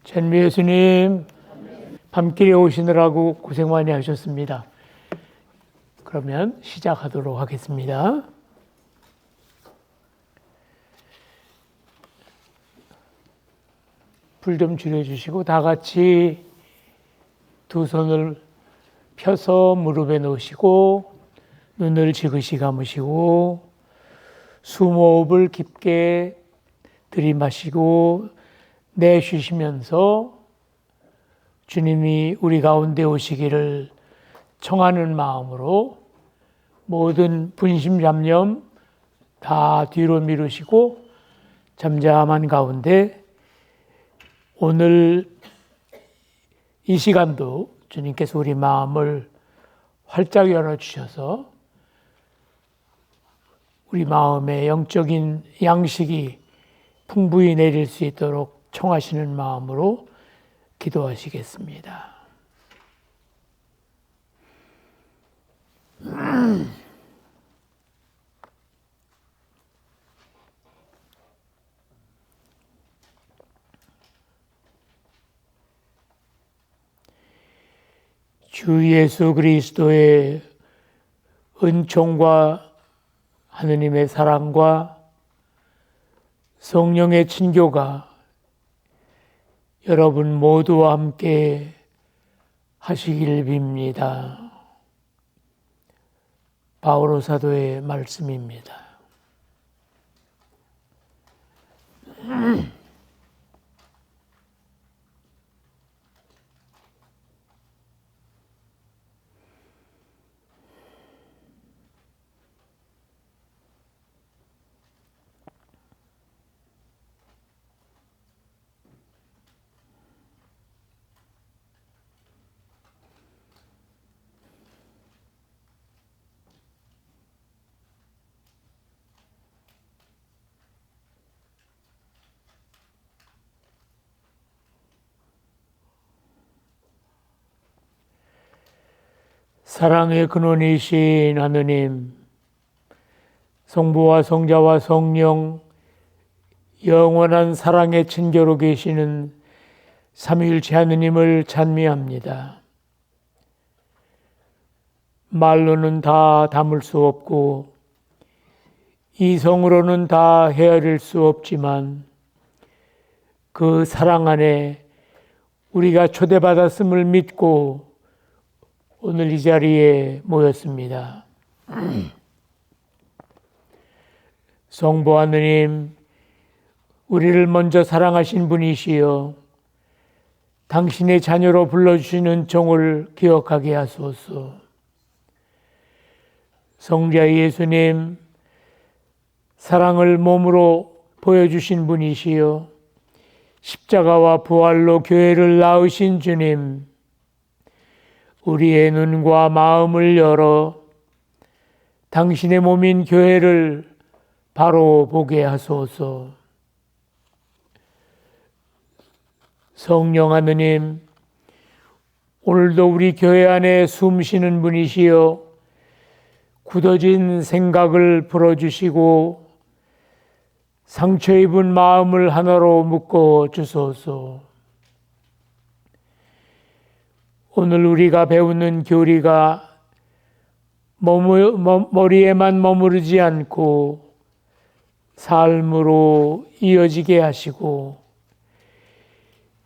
전미 예수님, 밤길에 오시느라고 고생 많이 하셨습니다. 그러면 시작하도록 하겠습니다. 불 좀 줄여주시고 다 같이 두 손을 펴서 무릎에 놓으시고 눈을 지그시 감으시고 숨호흡을 깊게 들이마시고 내쉬시면서 주님이 우리 가운데 오시기를 청하는 마음으로 모든 분심 잡념 다 뒤로 미루시고 잠잠한 가운데 오늘 이 시간도 주님께서 우리 마음을 활짝 열어주셔서 우리 마음에 영적인 양식이 풍부히 내릴 수 있도록 청하시는 마음으로 기도하시겠습니다. 주 예수 그리스도의 은총과 하느님의 사랑과 성령의 친교가 여러분 모두와 함께 하시길 빕니다. 바오로 사도의 말씀입니다. 사랑의 근원이신 하느님, 성부와 성자와 성령, 영원한 사랑의 친교로 계시는 삼위일체 하느님을 찬미합니다. 말로는 다 담을 수 없고 이성으로는 다 헤아릴 수 없지만 그 사랑 안에 우리가 초대받았음을 믿고 오늘 이 자리에 모였습니다. 성부 하느님, 우리를 먼저 사랑하신 분이시여 당신의 자녀로 불러주시는 종을 기억하게 하소서. 성자 예수님, 사랑을 몸으로 보여주신 분이시여 십자가와 부활로 교회를 낳으신 주님, 우리의 눈과 마음을 열어 당신의 몸인 교회를 바로 보게 하소서. 성령 하느님, 오늘도 우리 교회 안에 숨쉬는 분이시여 굳어진 생각을 풀어주시고 상처 입은 마음을 하나로 묶어 주소서. 오늘 우리가 배우는 교리가 머리에만 머무르지 않고 삶으로 이어지게 하시고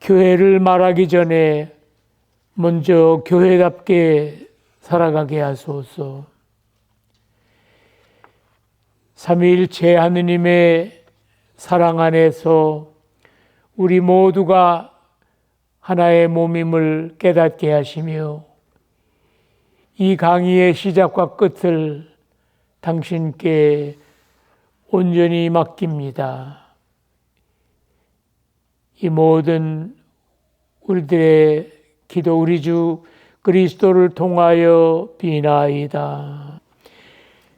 교회를 말하기 전에 먼저 교회답게 살아가게 하소서. 삼위일체 하느님의 사랑 안에서 우리 모두가 하나의 몸임을 깨닫게 하시며 이 강의의 시작과 끝을 당신께 온전히 맡깁니다. 이 모든 우리들의 기도 우리 주 그리스도를 통하여 비나이다.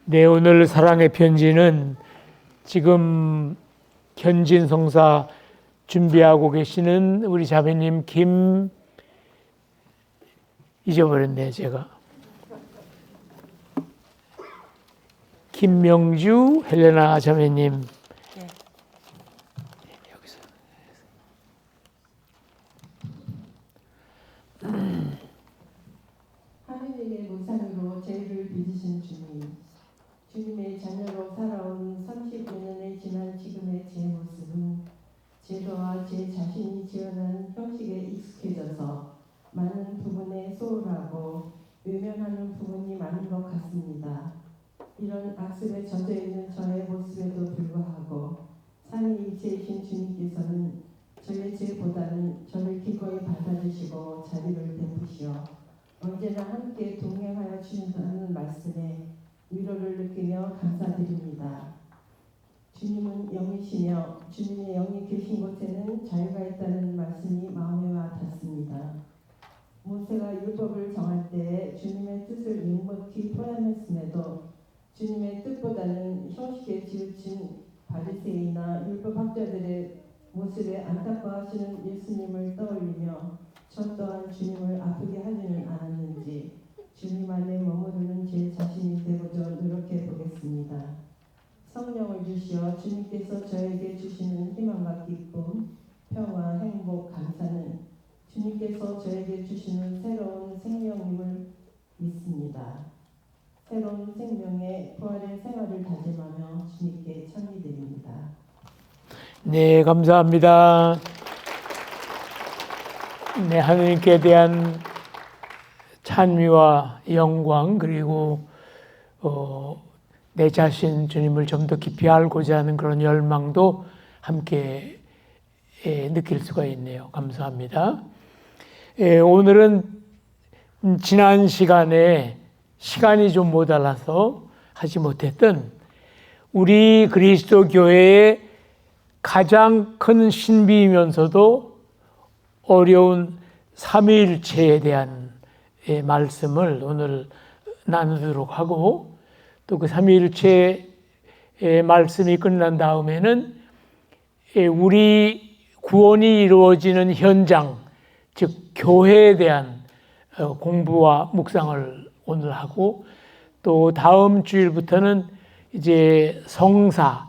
네, 오늘 사랑의 편지는 지금 현진 성사 준비하고 계시는 우리 자매님 잊어버렸네 제가. 김명주 헬레나 자매님. 네. 여기서. 죄를 빚으신 주님, 주님의 자녀로 살아온 35년의 지난 지금의 제 모습은 제도와 제 자신이 지어낸 형식에 익숙해져서 많은 부분에 소홀하고 외면하는 부분이 많은 것 같습니다. 이런 악습에 젖어 있는 저의 모습에도 불구하고 삼위일체이신 주님께서는 저의 죄보다는 저를 기꺼이 받아주시고 자비를 베푸시어 언제나 함께 동행하여 주신다는 말씀에 위로를 느끼며 감사드립니다. 주님은 영이시며 주님의 영이 계신 곳에는 자유가 있다는 말씀이 마음에 와 닿습니다. 모세가 율법을 정할 때에 주님의 뜻을 묵묵히 포함했음에도 주님의 뜻보다는 형식에 치우친 바리새인이나 율법학자들의 모습에 안타까워하시는 예수님을 떠올리며 저 또한 주님을 아프게 하지는 않았는지 주님 안에 머무르는 제 자신이 되고자 노력해 보겠습니다. 성령을 주시어 주님께서 저에게 주시는 희망과 기쁨, 평화, 행복, 감사는 주님께서 저에게 주시는 새로운 생명임을 믿습니다. 새로운 생명의 부활의 생활을 다짐하며 주님께 찬미드립니다. 네, 감사합니다. 네, 하느님께 대한 찬미와 영광, 그리고 내 자신 주님을 좀 더 깊이 알고자 하는 그런 열망도 함께 느낄 수가 있네요. 감사합니다. 오늘은 지난 시간에 시간이 좀 모자라서 하지 못했던 우리 그리스도 교회의 가장 큰 신비이면서도 어려운 삼위일체에 대한 말씀을 오늘 나누도록 하고, 또 그 삼위일체의 말씀이 끝난 다음에는 우리 구원이 이루어지는 현장, 즉 교회에 대한 공부와 묵상을 오늘 하고, 또 다음 주일부터는 이제 성사,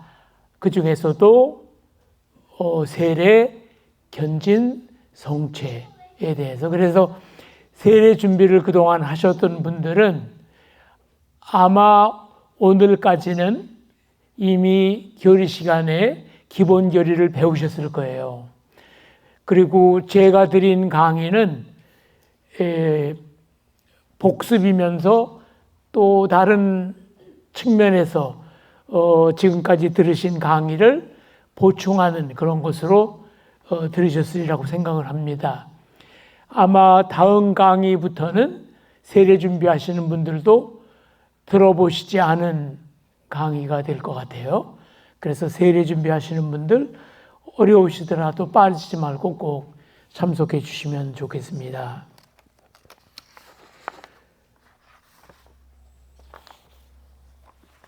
그 중에서도 세례, 견진, 성체에 대해서, 그래서 세례 준비를 그동안 하셨던 분들은 아마 오늘까지는 이미 결의 시간에 기본 결의를 배우셨을 거예요. 그리고 제가 드린 강의는 복습이면서 또 다른 측면에서 지금까지 들으신 강의를 보충하는 그런 것으로 들으셨으리라고 생각을 합니다. 아마 다음 강의부터는 세례 준비하시는 분들도 들어보시지 않은 강의가 될 것 같아요. 그래서 세례 준비하시는 분들 어려우시더라도 빠지지 말고 꼭 참석해 주시면 좋겠습니다.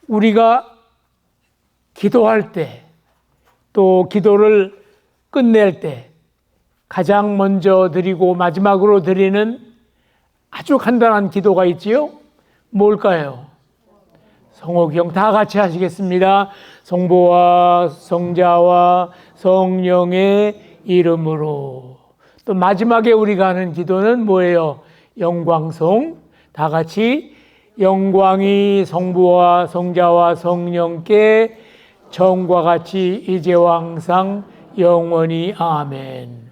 우리가 기도할 때, 또 기도를 끝낼 때 가장 먼저 드리고 마지막으로 드리는 아주 간단한 기도가 있지요? 뭘까요? 성호경 다 같이 하시겠습니다. 성부와 성자와 성령의 이름으로. 또 마지막에 우리가 하는 기도는 뭐예요? 영광송. 다 같이 영광이 성부와 성자와 성령께 전과 같이 이제와 항상 영원히 아멘.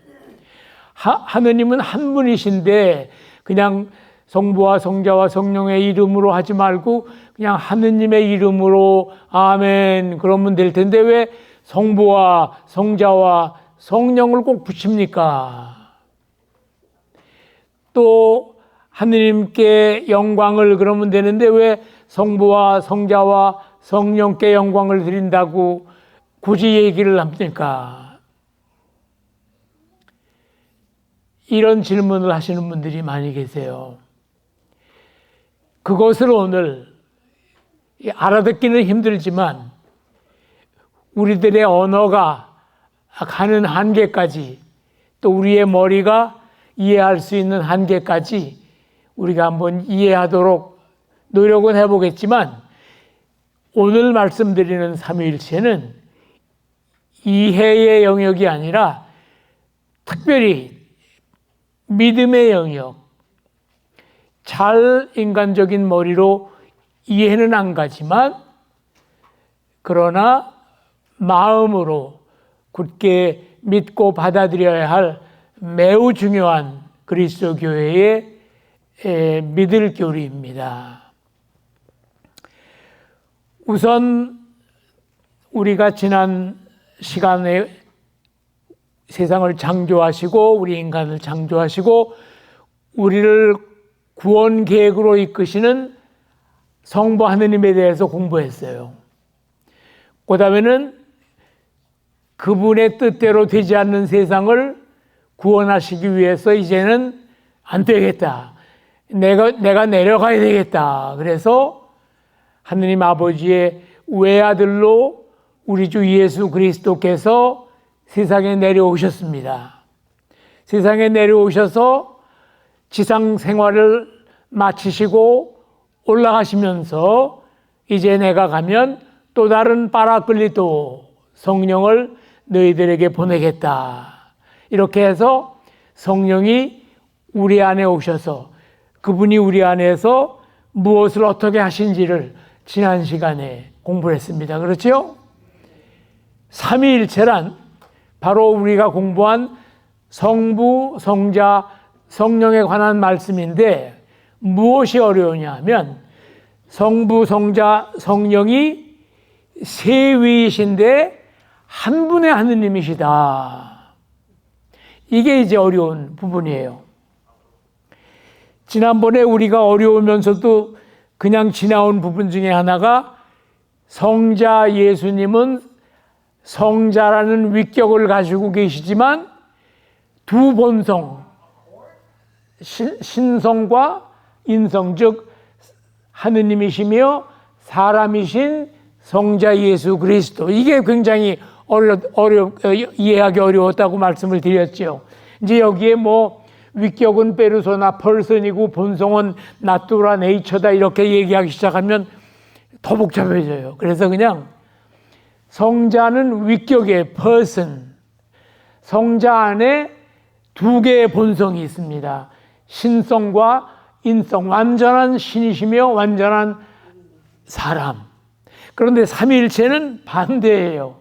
하느님은 한 분이신데 그냥 성부와 성자와 성령의 이름으로 하지 말고 그냥 하느님의 이름으로 아멘 그러면 될 텐데 왜 성부와 성자와 성령을 꼭 붙입니까? 또 하느님께 영광을 그러면 되는데 왜 성부와 성자와 성령께 영광을 드린다고 굳이 얘기를 합니까? 이런 질문을 하시는 분들이 많이 계세요. 그것을 오늘 알아듣기는 힘들지만 우리들의 언어가 가는 한계까지, 또 우리의 머리가 이해할 수 있는 한계까지 우리가 한번 이해하도록 노력은 해보겠지만, 오늘 말씀드리는 삼위일체는 이해의 영역이 아니라 특별히 믿음의 영역, 잘 인간적인 머리로 이해는 안 가지만 그러나 마음으로 굳게 믿고 받아들여야 할 매우 중요한 그리스도 교회의 믿을 교리입니다. 우선 우리가 지난 시간에 세상을 창조하시고 우리 인간을 창조하시고 우리를 구원 계획으로 이끄시는 성부 하느님에 대해서 공부했어요. 그 다음에는 그분의 뜻대로 되지 않는 세상을 구원하시기 위해서 이제는 안 되겠다. 내가 내려가야 되겠다. 그래서 하느님 아버지의 외아들로 우리 주 예수 그리스도께서 세상에 내려오셨습니다. 세상에 내려오셔서 지상 생활을 마치시고 올라가시면서 이제 내가 가면 또 다른 파라클리토 성령을 너희들에게 보내겠다. 이렇게 해서 성령이 우리 안에 오셔서 그분이 우리 안에서 무엇을 어떻게 하신지를 지난 시간에 공부를 했습니다. 그렇죠? 삼위일체란 바로 우리가 공부한 성부, 성자, 성령에 관한 말씀인데 무엇이 어려우냐 하면 성부, 성자, 성령이 세위이신데 한 분의 하느님이시다. 이게 이제 어려운 부분이에요. 지난번에 우리가 어려우면서도 그냥 지나온 부분 중에 하나가 성자 예수님은 성자라는 위격을 가지고 계시지만 두 본성, 신성과 인성, 즉 하느님이시며 사람이신 성자 예수 그리스도, 이게 굉장히 이해하기 어려웠다고 말씀을 드렸죠. 이제 여기에 뭐 위격은 페르소나 펄슨이고 본성은 나투라 네이처다 이렇게 얘기하기 시작하면 더 복잡해져요. 그래서 그냥 성자는 위격의 person, 성자 안에 두 개의 본성이 있습니다. 신성과 인성, 완전한 신이시며 완전한 사람. 그런데 삼위일체는 반대예요.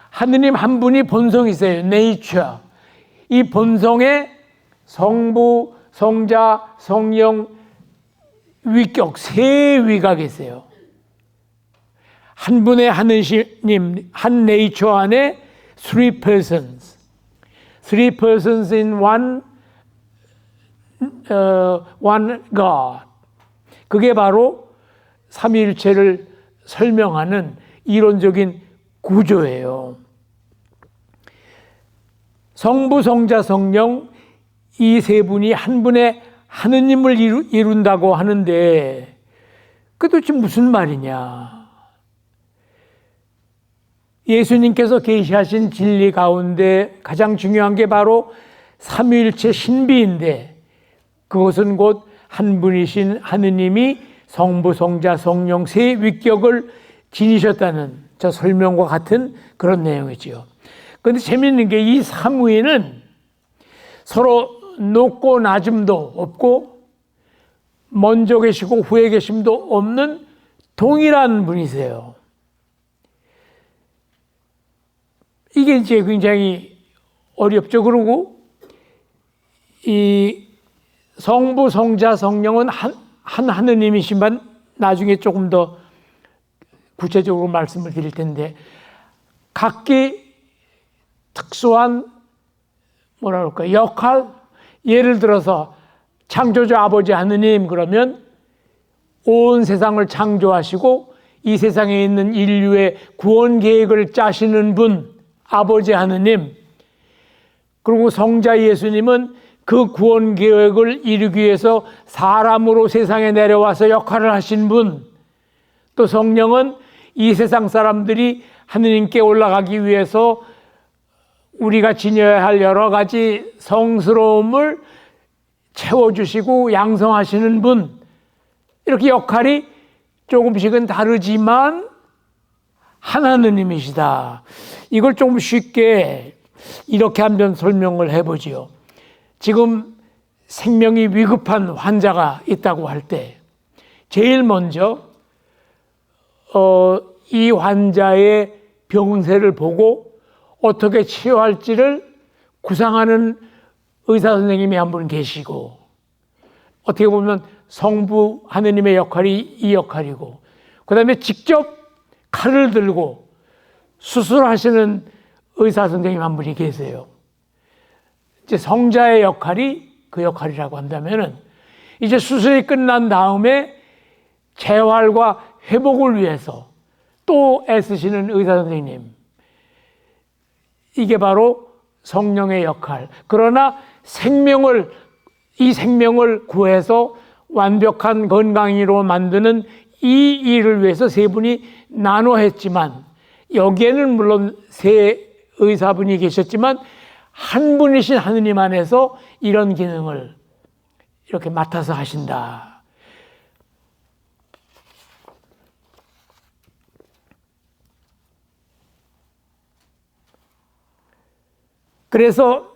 하느님 한 분이 본성이 있어요. nature. 이 본성에 성부, 성자, 성령, 위격, 세 위가 계세요. 한 분의 하느님, 한 네이처 안에 three persons. Three persons in one God. 그게 바로 삼위일체를 설명하는 이론적인 구조예요. 성부, 성자, 성령 이 세 분이 한 분의 하느님을 이룬다고 하는데 그게 도대체 무슨 말이냐? 예수님께서 계시하신 진리 가운데 가장 중요한 게 바로 삼위일체 신비인데 그것은 곧 한 분이신 하느님이 성부, 성자, 성령 세 위격을 지니셨다는 저 설명과 같은 그런 내용이지요. 그런데 재미있는 게 이 삼위는 서로 높고 낮음도 없고 먼저 계시고 후에 계심도 없는 동일한 분이세요. 이게 이제 굉장히 어렵죠. 그리고 이 성부, 성자, 성령은 한 하느님이시만 나중에 조금 더 구체적으로 말씀을 드릴 텐데 각기 특수한 뭐라 그럴까 역할, 예를 들어서 창조주 아버지 하느님 그러면 온 세상을 창조하시고 이 세상에 있는 인류의 구원 계획을 짜시는 분 아버지 하느님, 그리고 성자 예수님은 그 구원 계획을 이루기 위해서 사람으로 세상에 내려와서 역할을 하신 분, 또 성령은 이 세상 사람들이 하느님께 올라가기 위해서 우리가 지녀야 할 여러 가지 성스러움을 채워주시고 양성하시는 분, 이렇게 역할이 조금씩은 다르지만 하나님이시다. 이걸 좀 쉽게 이렇게 한번 설명을 해보지요. 지금 생명이 위급한 환자가 있다고 할 때 제일 먼저 이 환자의 병세를 보고 어떻게 치료할지를 구상하는 의사 선생님이 한 분 계시고, 어떻게 보면 성부 하느님의 역할이 이 역할이고, 그 다음에 직접 칼을 들고 수술하시는 의사 선생님 한 분이 계세요. 이제 성자의 역할이 그 역할이라고 한다면은, 이제 수술이 끝난 다음에 재활과 회복을 위해서 또 애쓰시는 의사 선생님, 이게 바로 성령의 역할. 그러나 이 생명을 구해서 완벽한 건강이로 만드는 이 일을 위해서 세 분이 나눠 했지만, 여기에는 물론 세 의사분이 계셨지만 한 분이신 하느님 안에서 이런 기능을 이렇게 맡아서 하신다. 그래서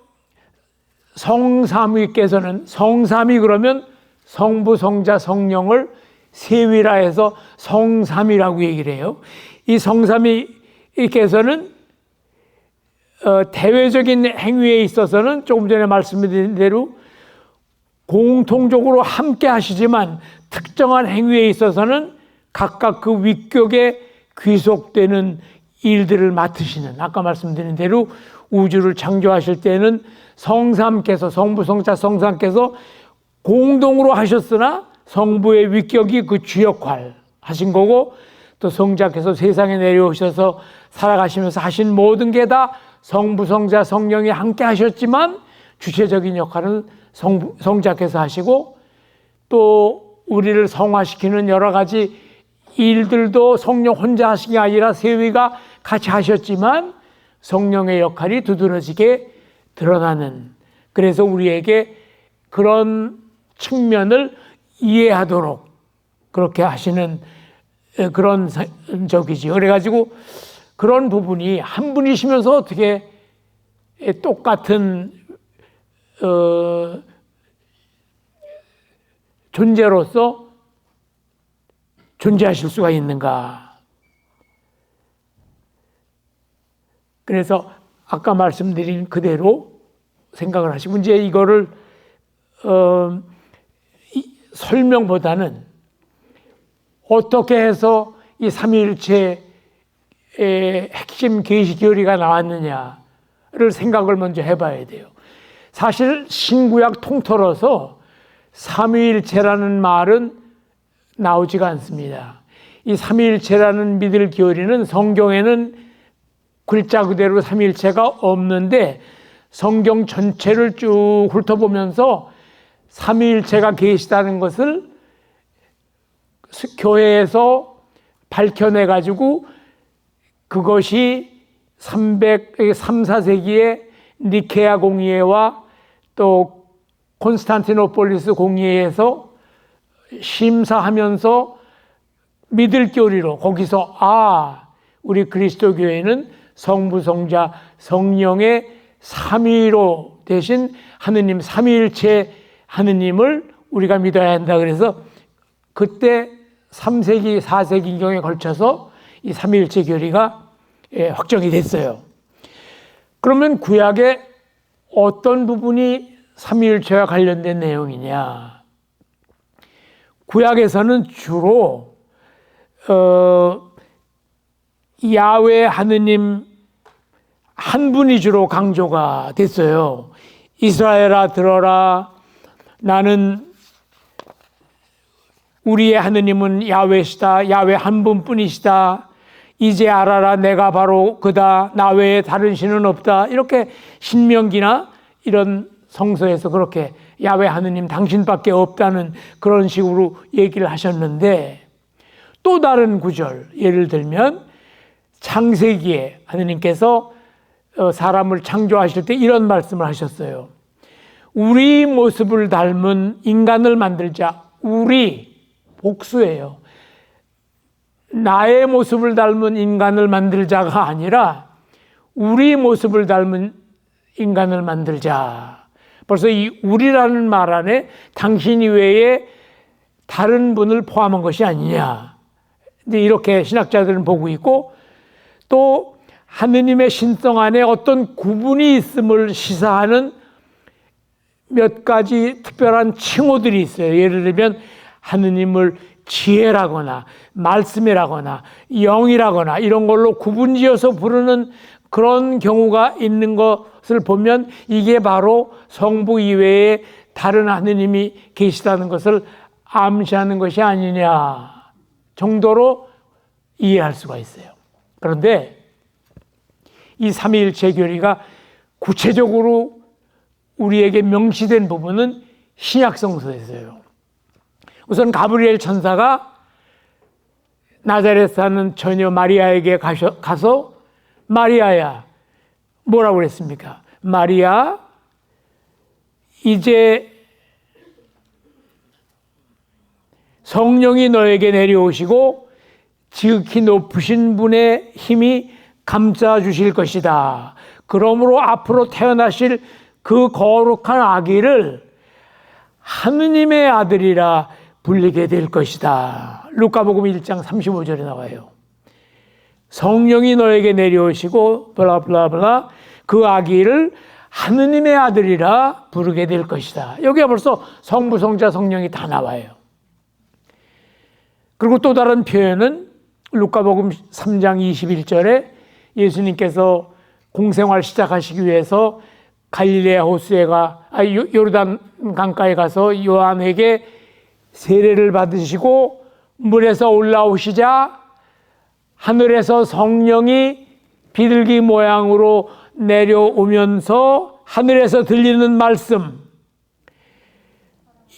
성삼위께서는, 성삼위 그러면 성부, 성자, 성령을 세위라 해서 성삼위라고 얘기를 해요. 이 성삼위께서는 대외적인 행위에 있어서는 조금 전에 말씀드린 대로 공통적으로 함께 하시지만, 특정한 행위에 있어서는 각각 그 위격에 귀속되는 일들을 맡으시는, 아까 말씀드린 대로 우주를 창조하실 때는 성삼께서, 성부, 성자, 성삼께서 공동으로 하셨으나 성부의 위격이 그 주역할 하신 거고, 또 성자께서 세상에 내려오셔서 살아가시면서 하신 모든 게 다 성부, 성자, 성령이 함께 하셨지만 주체적인 역할은 성자께서 하시고, 또 우리를 성화시키는 여러 가지 일들도 성령 혼자 하신 게 아니라 세위가 같이 하셨지만 성령의 역할이 두드러지게 드러나는, 그래서 우리에게 그런 측면을 이해하도록 그렇게 하시는 그런 적이지. 그래가지고 그런 부분이 한 분이시면서 어떻게 똑같은 존재로서 존재하실 수가 있는가. 그래서 아까 말씀드린 그대로 생각을 하시고, 이제 이거를 설명보다는 어떻게 해서 이 삼위일체의 핵심 계시 교리가 나왔느냐를 생각을 먼저 해봐야 돼요. 사실 신구약 통틀어서 삼위일체라는 말은 나오지가 않습니다. 이 삼위일체라는 믿을 교리는 성경에는 글자 그대로 삼위일체가 없는데, 성경 전체를 쭉 훑어보면서 삼위일체가 계시다는 것을 교회에서 밝혀내가지고, 그것이 3, 4세기에 니케아 공의회와 또 콘스탄티노폴리스 공의회에서 심사하면서 믿을 교리로, 거기서 우리 그리스도 교회는 성부, 성자, 성령의 삼위로 되신 하느님, 삼위일체 하느님을 우리가 믿어야 한다. 그래서 그때 3세기, 4세기경에 걸쳐서 이 삼위일체 교리가 확정이 됐어요. 그러면 구약의 어떤 부분이 삼위일체와 관련된 내용이냐? 구약에서는 주로 야훼 하느님 한 분이 주로 강조가 됐어요. 이스라엘아 들어라, 나는 우리의 하느님은 야훼시다. 야훼 한 분뿐이시다. 이제 알아라, 내가 바로 그다. 나 외에 다른 신은 없다. 이렇게 신명기나 이런 성서에서 그렇게 야훼 하느님 당신밖에 없다는 그런 식으로 얘기를 하셨는데, 또 다른 구절, 예를 들면 창세기에 하느님께서 사람을 창조하실 때 이런 말씀을 하셨어요. 우리 모습을 닮은 인간을 만들자. 우리, 복수예요. 나의 모습을 닮은 인간을 만들자가 아니라 우리 모습을 닮은 인간을 만들자. 벌써 이 우리라는 말 안에 당신 이외에 다른 분을 포함한 것이 아니냐. 이제 이렇게 신학자들은 보고 있고, 또 하느님의 신성 안에 어떤 구분이 있음을 시사하는 몇 가지 특별한 칭호들이 있어요. 예를 들면 하느님을 지혜라거나 말씀이라거나 영이라거나 이런 걸로 구분지어서 부르는 그런 경우가 있는 것을 보면 이게 바로 성부 이외에 다른 하느님이 계시다는 것을 암시하는 것이 아니냐 정도로 이해할 수가 있어요. 그런데 이 삼위일체 교리가 구체적으로 우리에게 명시된 부분은 신약성서에서요. 우선 가브리엘 천사가 나자렛 사는 처녀 마리아에게 가서 마리아야, 뭐라고 그랬습니까? 마리아, 이제 성령이 너에게 내려오시고 지극히 높으신 분의 힘이 감싸 주실 것이다. 그러므로 앞으로 태어나실 그 거룩한 아기를 하느님의 아들이라 불리게 될 것이다. 루카복음 1장 35절에 나와요. 성령이 너에게 내려오시고 블라블라블라 그 아기를 하느님의 아들이라 부르게 될 것이다. 여기가 벌써 성부, 성자, 성령이 다 나와요. 그리고 또 다른 표현은 루카복음 3장 21절에 예수님께서 공생활 시작하시기 위해서 갈릴레아 호수에 요르단 강가에 가서 요한에게 세례를 받으시고 물에서 올라오시자 하늘에서 성령이 비둘기 모양으로 내려오면서 하늘에서 들리는 말씀,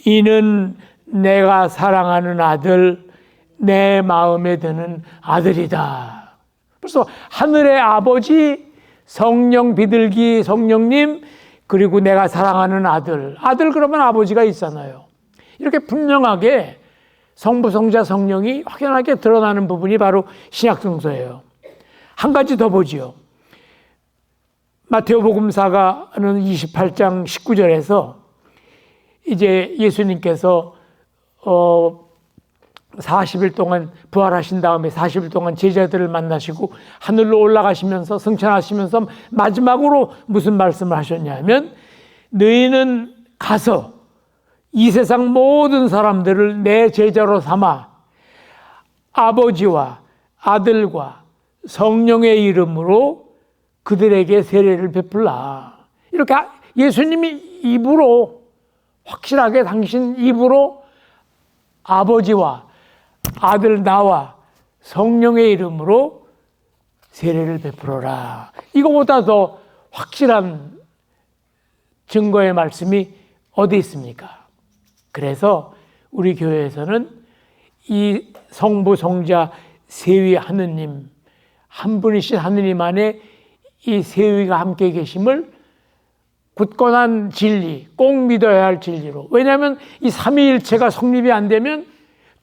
이는 내가 사랑하는 아들, 내 마음에 드는 아들이다. 벌써 하늘의 아버지, 성령 비둘기 성령님, 그리고 내가 사랑하는 아들. 아들 그러면 아버지가 있잖아요. 이렇게 분명하게 성부, 성자, 성령이 확연하게 드러나는 부분이 바로 신약성서예요. 한 가지 더 보지요. 마테오복음사가는 28장 19절에서 이제 예수님께서 40일 동안 부활하신 다음에 40일 동안 제자들을 만나시고 하늘로 올라가시면서 승천하시면서 마지막으로 무슨 말씀을 하셨냐면, 너희는 가서 이 세상 모든 사람들을 내 제자로 삼아 아버지와 아들과 성령의 이름으로 그들에게 세례를 베풀라. 이렇게 예수님이 입으로, 확실하게 당신 입으로 아버지와 아들 나와 성령의 이름으로 세례를 베풀어라. 이거보다 더 확실한 증거의 말씀이 어디 있습니까? 그래서 우리 교회에서는 이 성부, 성자, 세위 하느님, 한 분이신 하느님 안에 이 세위가 함께 계심을 굳건한 진리, 꼭 믿어야 할 진리로. 왜냐하면 이 삼위일체가 성립이 안 되면,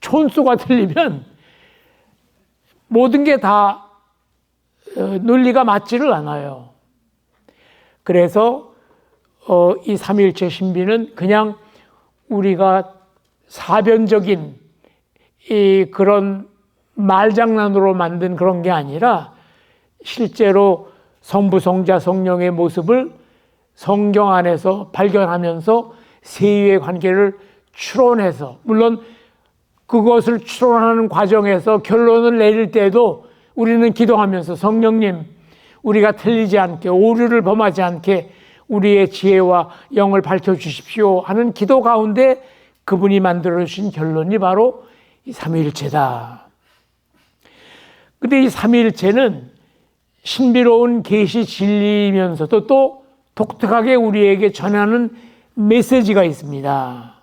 촌수가 틀리면 모든 게 다 논리가 맞지를 않아요. 그래서 이 삼위일체 신비는 그냥 우리가 사변적인 그런 말장난으로 만든 그런 게 아니라 실제로 성부, 성자, 성령의 모습을 성경 안에서 발견하면서 세위의 관계를 추론해서, 물론 그것을 추론하는 과정에서 결론을 내릴 때도 우리는 기도하면서 성령님, 우리가 틀리지 않게, 오류를 범하지 않게 우리의 지혜와 영을 밝혀주십시오 하는 기도 가운데 그분이 만들어주신 결론이 바로 이 삼위일체다. 근데 이 삼위일체는 신비로운 계시 진리이면서도 또 독특하게 우리에게 전하는 메시지가 있습니다.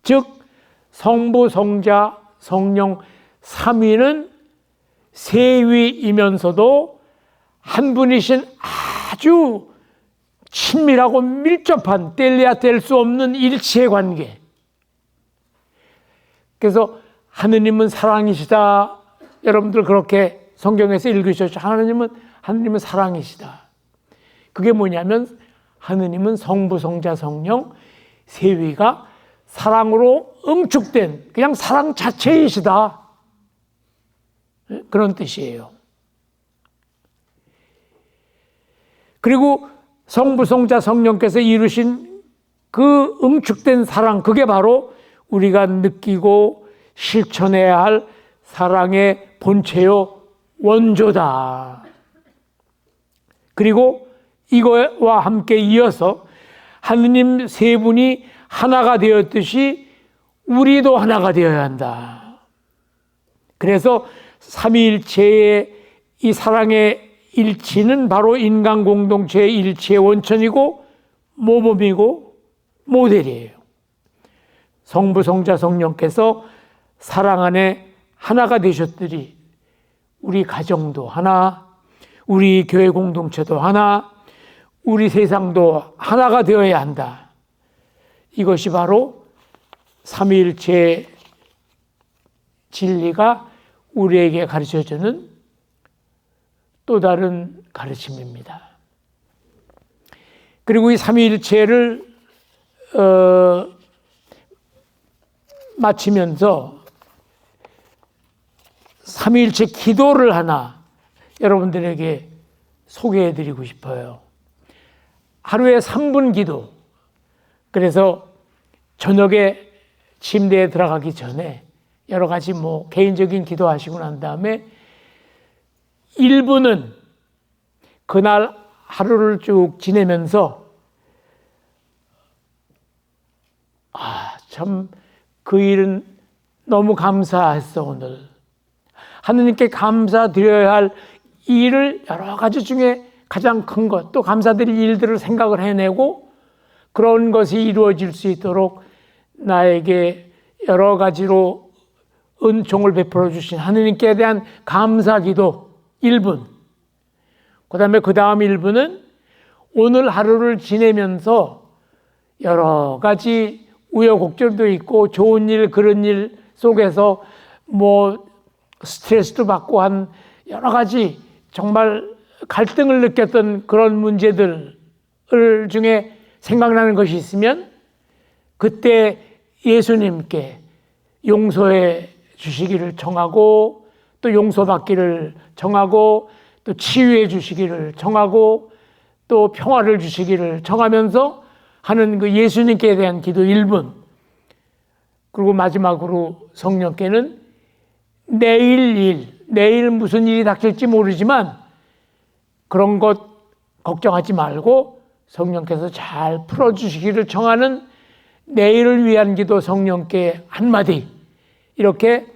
즉 성부, 성자, 성령 삼위는 세위이면서도 한 분이신 아주 친밀하고 밀접한, 뗄래야 뗄 수 없는 일치의 관계. 그래서 하느님은 사랑이시다. 여러분들 그렇게 성경에서 읽으셨죠. 하느님은 사랑이시다. 그게 뭐냐면 하느님은 성부, 성자, 성령 세위가 사랑으로 응축된 그냥 사랑 자체이시다. 그런 뜻이에요. 그리고 성부, 성자, 성령께서 이루신 그 응축된 사랑, 그게 바로 우리가 느끼고 실천해야 할 사랑의 본체요 원조다. 그리고 이거와 함께 이어서 하느님 세 분이 하나가 되었듯이 우리도 하나가 되어야 한다. 그래서 삼위일체의 이 사랑의 일치는 바로 인간 공동체의 일치의 원천이고 모범이고 모델이에요. 성부, 성자, 성령께서 사랑 안에 하나가 되셨으리 우리 가정도 하나, 우리 교회 공동체도 하나, 우리 세상도 하나가 되어야 한다. 이것이 바로 삼위일체의 진리가 우리에게 가르쳐주는 또 다른 가르침입니다. 그리고 이 삼위일체를 마치면서 삼위일체 기도를 하나 여러분들에게 소개해드리고 싶어요. 하루에 3분 기도. 그래서 저녁에 침대에 들어가기 전에 여러 가지 개인적인 기도하시고 난 다음에 1분은 그날 하루를 쭉 지내면서 참 그 일은 너무 감사했어 오늘. 하느님께 감사드려야 할 일을 여러 가지 중에 가장 큰 것, 또 감사드릴 일들을 생각을 해내고 그런 것이 이루어질 수 있도록 나에게 여러 가지로 은총을 베풀어 주신 하느님께 대한 감사기도 1분. 그 다음에 그 다음 1분은 오늘 하루를 지내면서 여러 가지 우여곡절도 있고 좋은 일, 그런 일 속에서 스트레스도 받고 한 여러 가지 정말 갈등을 느꼈던 그런 문제들 중에 생각나는 것이 있으면 그때 예수님께 용서해 주시기를 청하고 또 용서받기를 청하고 또 치유해 주시기를 청하고 또 평화를 주시기를 청하면서 하는 그 예수님께 대한 기도 1분. 그리고 마지막으로 성령께는 내일 무슨 일이 닥칠지 모르지만 그런 것 걱정하지 말고 성령께서 잘 풀어주시기를 청하는 내일을 위한 기도 성령께 한마디. 이렇게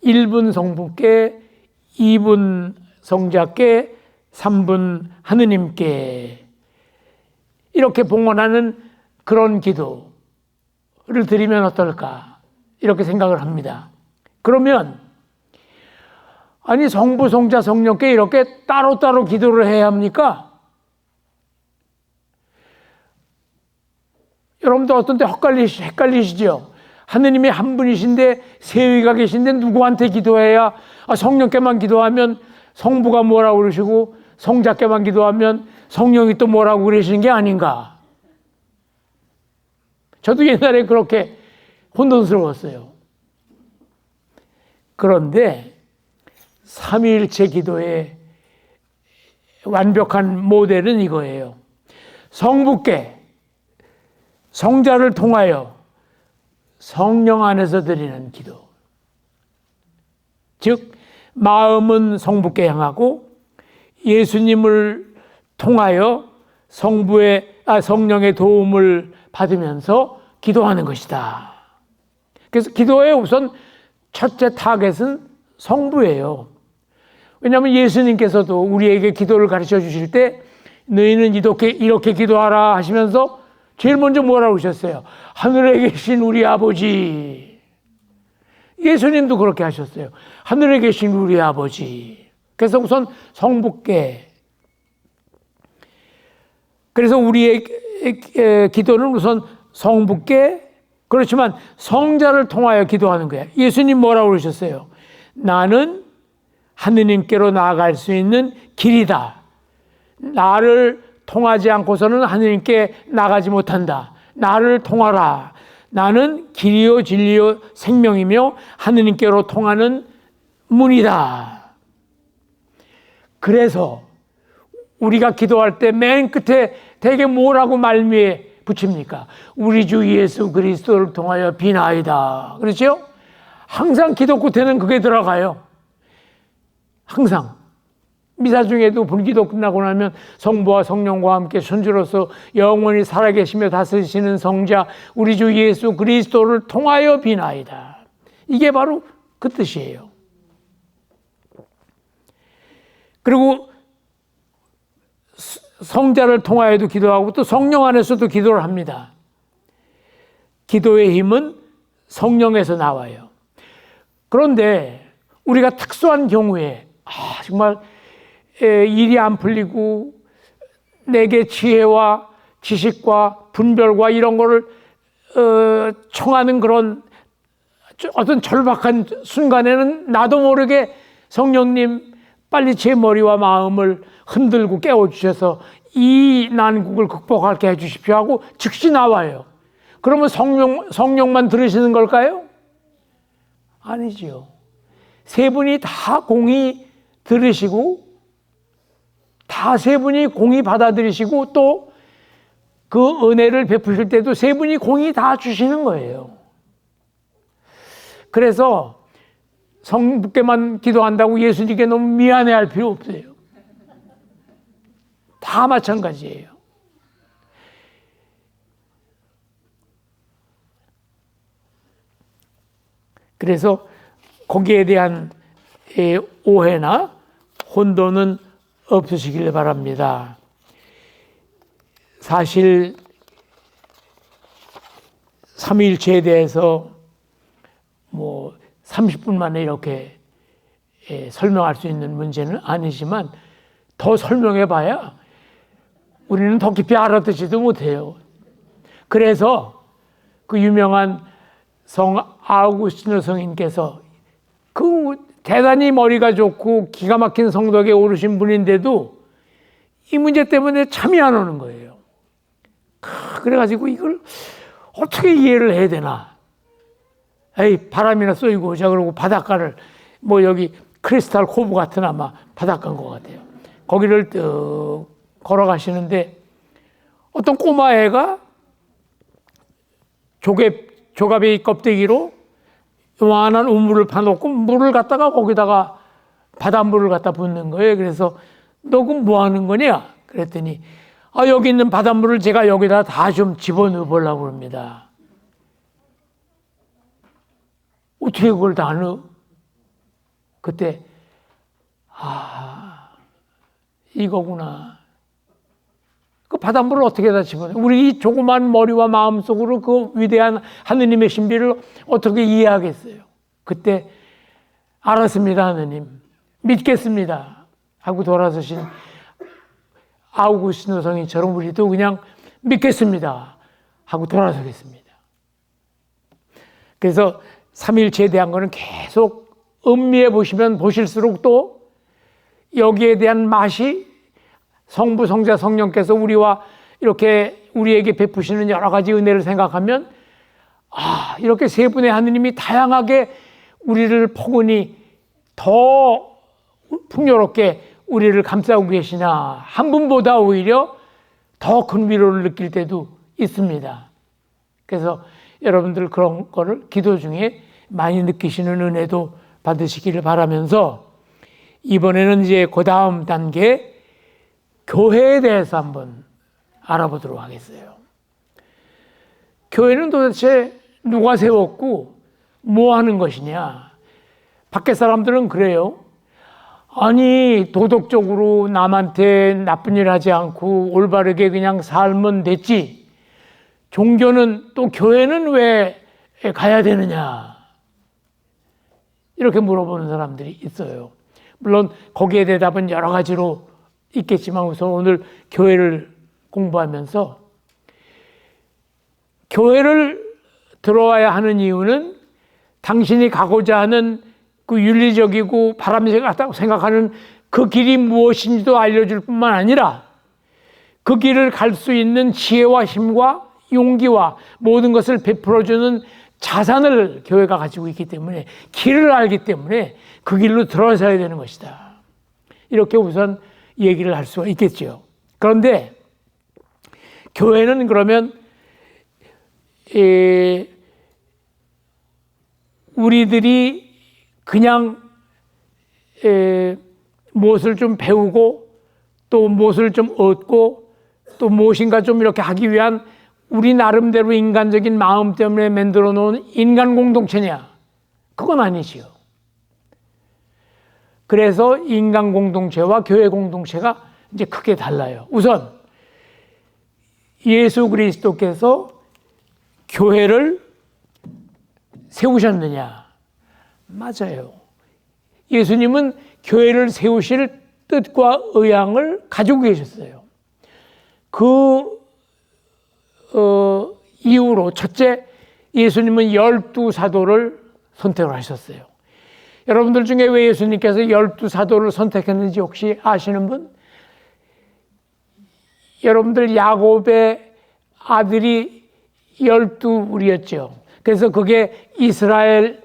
1분 성부께, 2분 성자께, 3분 하느님께 이렇게 봉헌하는 그런 기도를 드리면 어떨까 이렇게 생각을 합니다. 그러면 아니 성부, 성자, 성령께 이렇게 따로따로 기도를 해야 합니까? 여러분도 어떤 때 헷갈리시죠? 하느님이 한 분이신데 세위가 계신데 누구한테 기도해야 성령께만 기도하면 성부가 뭐라고 그러시고 성자께만 기도하면 성령이 또 뭐라고 그러시는 게 아닌가? 저도 옛날에 그렇게 혼돈스러웠어요. 그런데 삼위일체 기도의 완벽한 모델은 이거예요. 성부께 성자를 통하여 성령 안에서 드리는 기도. 즉 마음은 성부께 향하고 예수님을 통하여 성령의 도움을 받으면서 기도하는 것이다. 그래서 기도의 우선 첫째 타겟은 성부예요. 왜냐하면 예수님께서도 우리에게 기도를 가르쳐 주실 때 너희는 이렇게 기도하라 하시면서 제일 먼저 뭐라고 하셨어요? 하늘에 계신 우리 아버지. 예수님도 그렇게 하셨어요. 하늘에 계신 우리 아버지. 그래서 우선 성부께. 그래서 우리의 기도는 우선 성부께, 그렇지만 성자를 통하여 기도하는 거야. 예수님 뭐라고 그러셨어요? 나는 하느님께로 나아갈 수 있는 길이다. 나를 통하지 않고서는 하느님께 나가지 못한다. 나를 통하라. 나는 길이요 진리요 생명이며 하느님께로 통하는 문이다. 그래서 우리가 기도할 때 맨 끝에 대개 뭐라고 말미에 붙입니까? 우리 주 예수 그리스도를 통하여 비나이다. 그렇죠? 항상 기도 끝에는 그게 들어가요. 항상. 미사 중에도 불기도 끝나고 나면 성부와 성령과 함께 손주로서 영원히 살아계시며 다스리시는 성자 우리 주 예수 그리스도를 통하여 비나이다. 이게 바로 그 뜻이에요. 그리고 성자를 통하여도 기도하고 또 성령 안에서도 기도를 합니다. 기도의 힘은 성령에서 나와요. 그런데 우리가 특수한 경우에 정말 일이 안 풀리고 내게 지혜와 지식과 분별과 이런 거를 청하는 그런 어떤 절박한 순간에는 나도 모르게 성령님 빨리 제 머리와 마음을 흔들고 깨워주셔서 이 난국을 극복하게 해주십시오 하고 즉시 나와요. 그러면 성령만 들으시는 걸까요? 아니지요. 세 분이 다 공히 들으시고 다 세 분이 공히 받아들이시고 또 그 은혜를 베푸실 때도 세 분이 공히 다 주시는 거예요. 그래서 성부께만 기도한다고 예수님께 너무 미안해할 필요 없어요. 다 마찬가지예요. 그래서 거기에 대한 오해나 혼돈은 없으시길 바랍니다. 사실 삼위일체에 대해서 30분 만에 이렇게 설명할 수 있는 문제는 아니지만 더 설명해 봐야 우리는 더 깊이 알아듣지도 못해요. 그래서 그 유명한 성 아우구스티노 성인께서 그 대단히 머리가 좋고 기가 막힌 성덕에 오르신 분인데도 이 문제 때문에 잠이 안 오는 거예요. 그래가지고 이걸 어떻게 이해를 해야 되나. 에이, 바람이나 쏘이고 오자 그러고 바닷가를 여기 크리스탈 코브 같은 아마 바닷가인 것 같아요. 거기를 걸어가시는데 어떤 꼬마애가 조가베이 껍데기로 요만한 우물을 파놓고 물을 갖다가 거기다가 바닷물을 갖다 붓는 거예요. 그래서 너 그럼 뭐 하는 거냐? 그랬더니 여기 있는 바닷물을 제가 여기다 다 좀 집어넣어 보려고 합니다. 어떻게 그걸 다 넣어? 그때 이거구나. 그 바닷물을 어떻게 다 집어넣어? 우리 이 조그만 머리와 마음속으로 그 위대한 하느님의 신비를 어떻게 이해하겠어요? 그때 알았습니다, 하느님. 믿겠습니다. 하고 돌아서신 아우구스티노 성인처럼 우리도 그냥 믿겠습니다. 하고 돌아서겠습니다. 그래서 삼일체에 대한 거는 계속 음미해 보시면 보실수록 또 여기에 대한 맛이 성부, 성자, 성령께서 우리와 이렇게 우리에게 베푸시는 여러 가지 은혜를 생각하면 이렇게 세 분의 하느님이 다양하게 우리를 포근히 더 풍요롭게 우리를 감싸고 계시나 한 분보다 오히려 더 큰 위로를 느낄 때도 있습니다. 그래서 여러분들 그런 거를 기도 중에 많이 느끼시는 은혜도 받으시기를 바라면서 이번에는 이제 그 다음 단계 교회에 대해서 한번 알아보도록 하겠어요. 교회는 도대체 누가 세웠고 뭐 하는 것이냐? 밖에 사람들은 그래요. 아니, 도덕적으로 남한테 나쁜 일 하지 않고 올바르게 그냥 살면 됐지. 종교는 또 교회는 왜 가야 되느냐? 이렇게 물어보는 사람들이 있어요. 물론 거기에 대답은 여러 가지로 있겠지만 우선 오늘 교회를 공부하면서 교회를 들어와야 하는 이유는 당신이 가고자 하는 그 윤리적이고 바람직하다고 생각하는 그 길이 무엇인지도 알려줄 뿐만 아니라 그 길을 갈 수 있는 지혜와 힘과 용기와 모든 것을 베풀어주는 자산을 교회가 가지고 있기 때문에, 길을 알기 때문에 그 길로 들어서야 되는 것이다. 이렇게 우선 얘기를 할 수가 있겠죠. 그런데 교회는 그러면 우리들이 그냥 무엇을 좀 배우고 또 무엇을 좀 얻고 또 무엇인가 좀 이렇게 하기 위한 우리 나름대로 인간적인 마음 때문에 만들어 놓은 인간 공동체냐? 그건 아니지요. 그래서 인간 공동체와 교회 공동체가 이제 크게 달라요. 우선 예수 그리스도께서 교회를 세우셨느냐? 맞아요. 예수님은 교회를 세우실 뜻과 의향을 가지고 계셨어요. 그 이후로 첫째, 예수님은 12사도를 선택을 하셨어요. 여러분들 중에 왜 예수님께서 12사도를 선택했는지 혹시 아시는 분? 여러분들 야곱의 아들이 12이었죠. 그래서 그게 이스라엘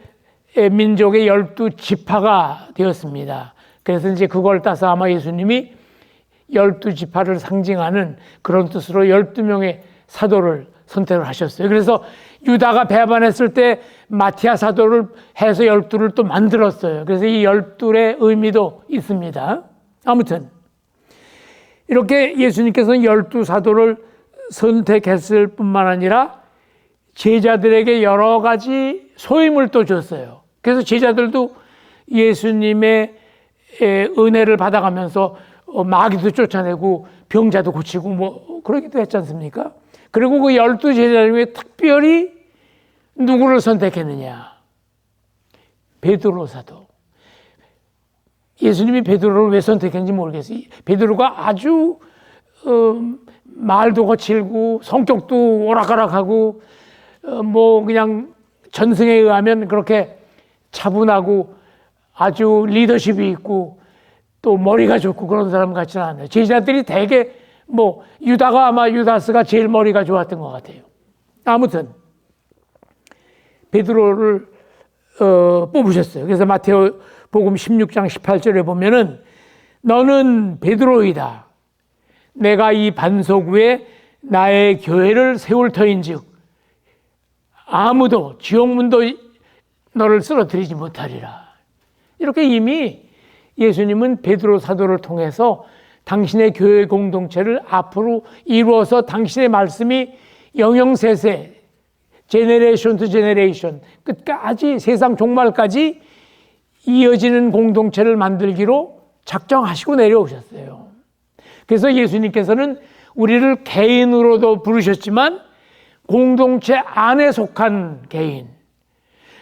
민족의 12지파가 되었습니다. 그래서 이제 그걸 따서 아마 예수님이 12지파를 상징하는 그런 뜻으로 12명의 사도를 선택을 하셨어요. 그래서 유다가 배반했을 때 마티아 사도를 해서 12를 또 만들었어요. 그래서 이 12의 의미도 있습니다. 아무튼 이렇게 예수님께서는 12사도를 선택했을 뿐만 아니라 제자들에게 여러 가지 소임을 또 줬어요. 그래서 제자들도 예수님의 은혜를 받아가면서 마귀도 쫓아내고 병자도 고치고 뭐 그러기도 했지 않습니까? 그리고 그 12제자 중에 특별히 누구를 선택했느냐? 베드로 사도. 예수님이 베드로를 왜 선택했는지 모르겠어요. 베드로가 아주 말도 거칠고 성격도 오락가락하고 뭐 그냥 전승에 의하면 그렇게 차분하고 아주 리더십이 있고 또 머리가 좋고 그런 사람 같지는 않아요. 제자들이 대개 뭐 유다가 아마 유다스가 제일 머리가 좋았던 것 같아요. 아무튼 베드로를 뽑으셨어요. 그래서 마테오 복음 16장 18절에 보면은 너는 베드로이다. 내가 이 반석 위에 나의 교회를 세울 터인즉 아무도 지옥문도 너를 쓰러뜨리지 못하리라. 이렇게 이미 예수님은 베드로 사도를 통해서 당신의 교회 공동체를 앞으로 이루어서 당신의 말씀이 영영세세 제네레이션 투 제네레이션 끝까지 세상 종말까지 이어지는 공동체를 만들기로 작정하시고 내려오셨어요. 그래서 예수님께서는 우리를 개인으로도 부르셨지만 공동체 안에 속한 개인,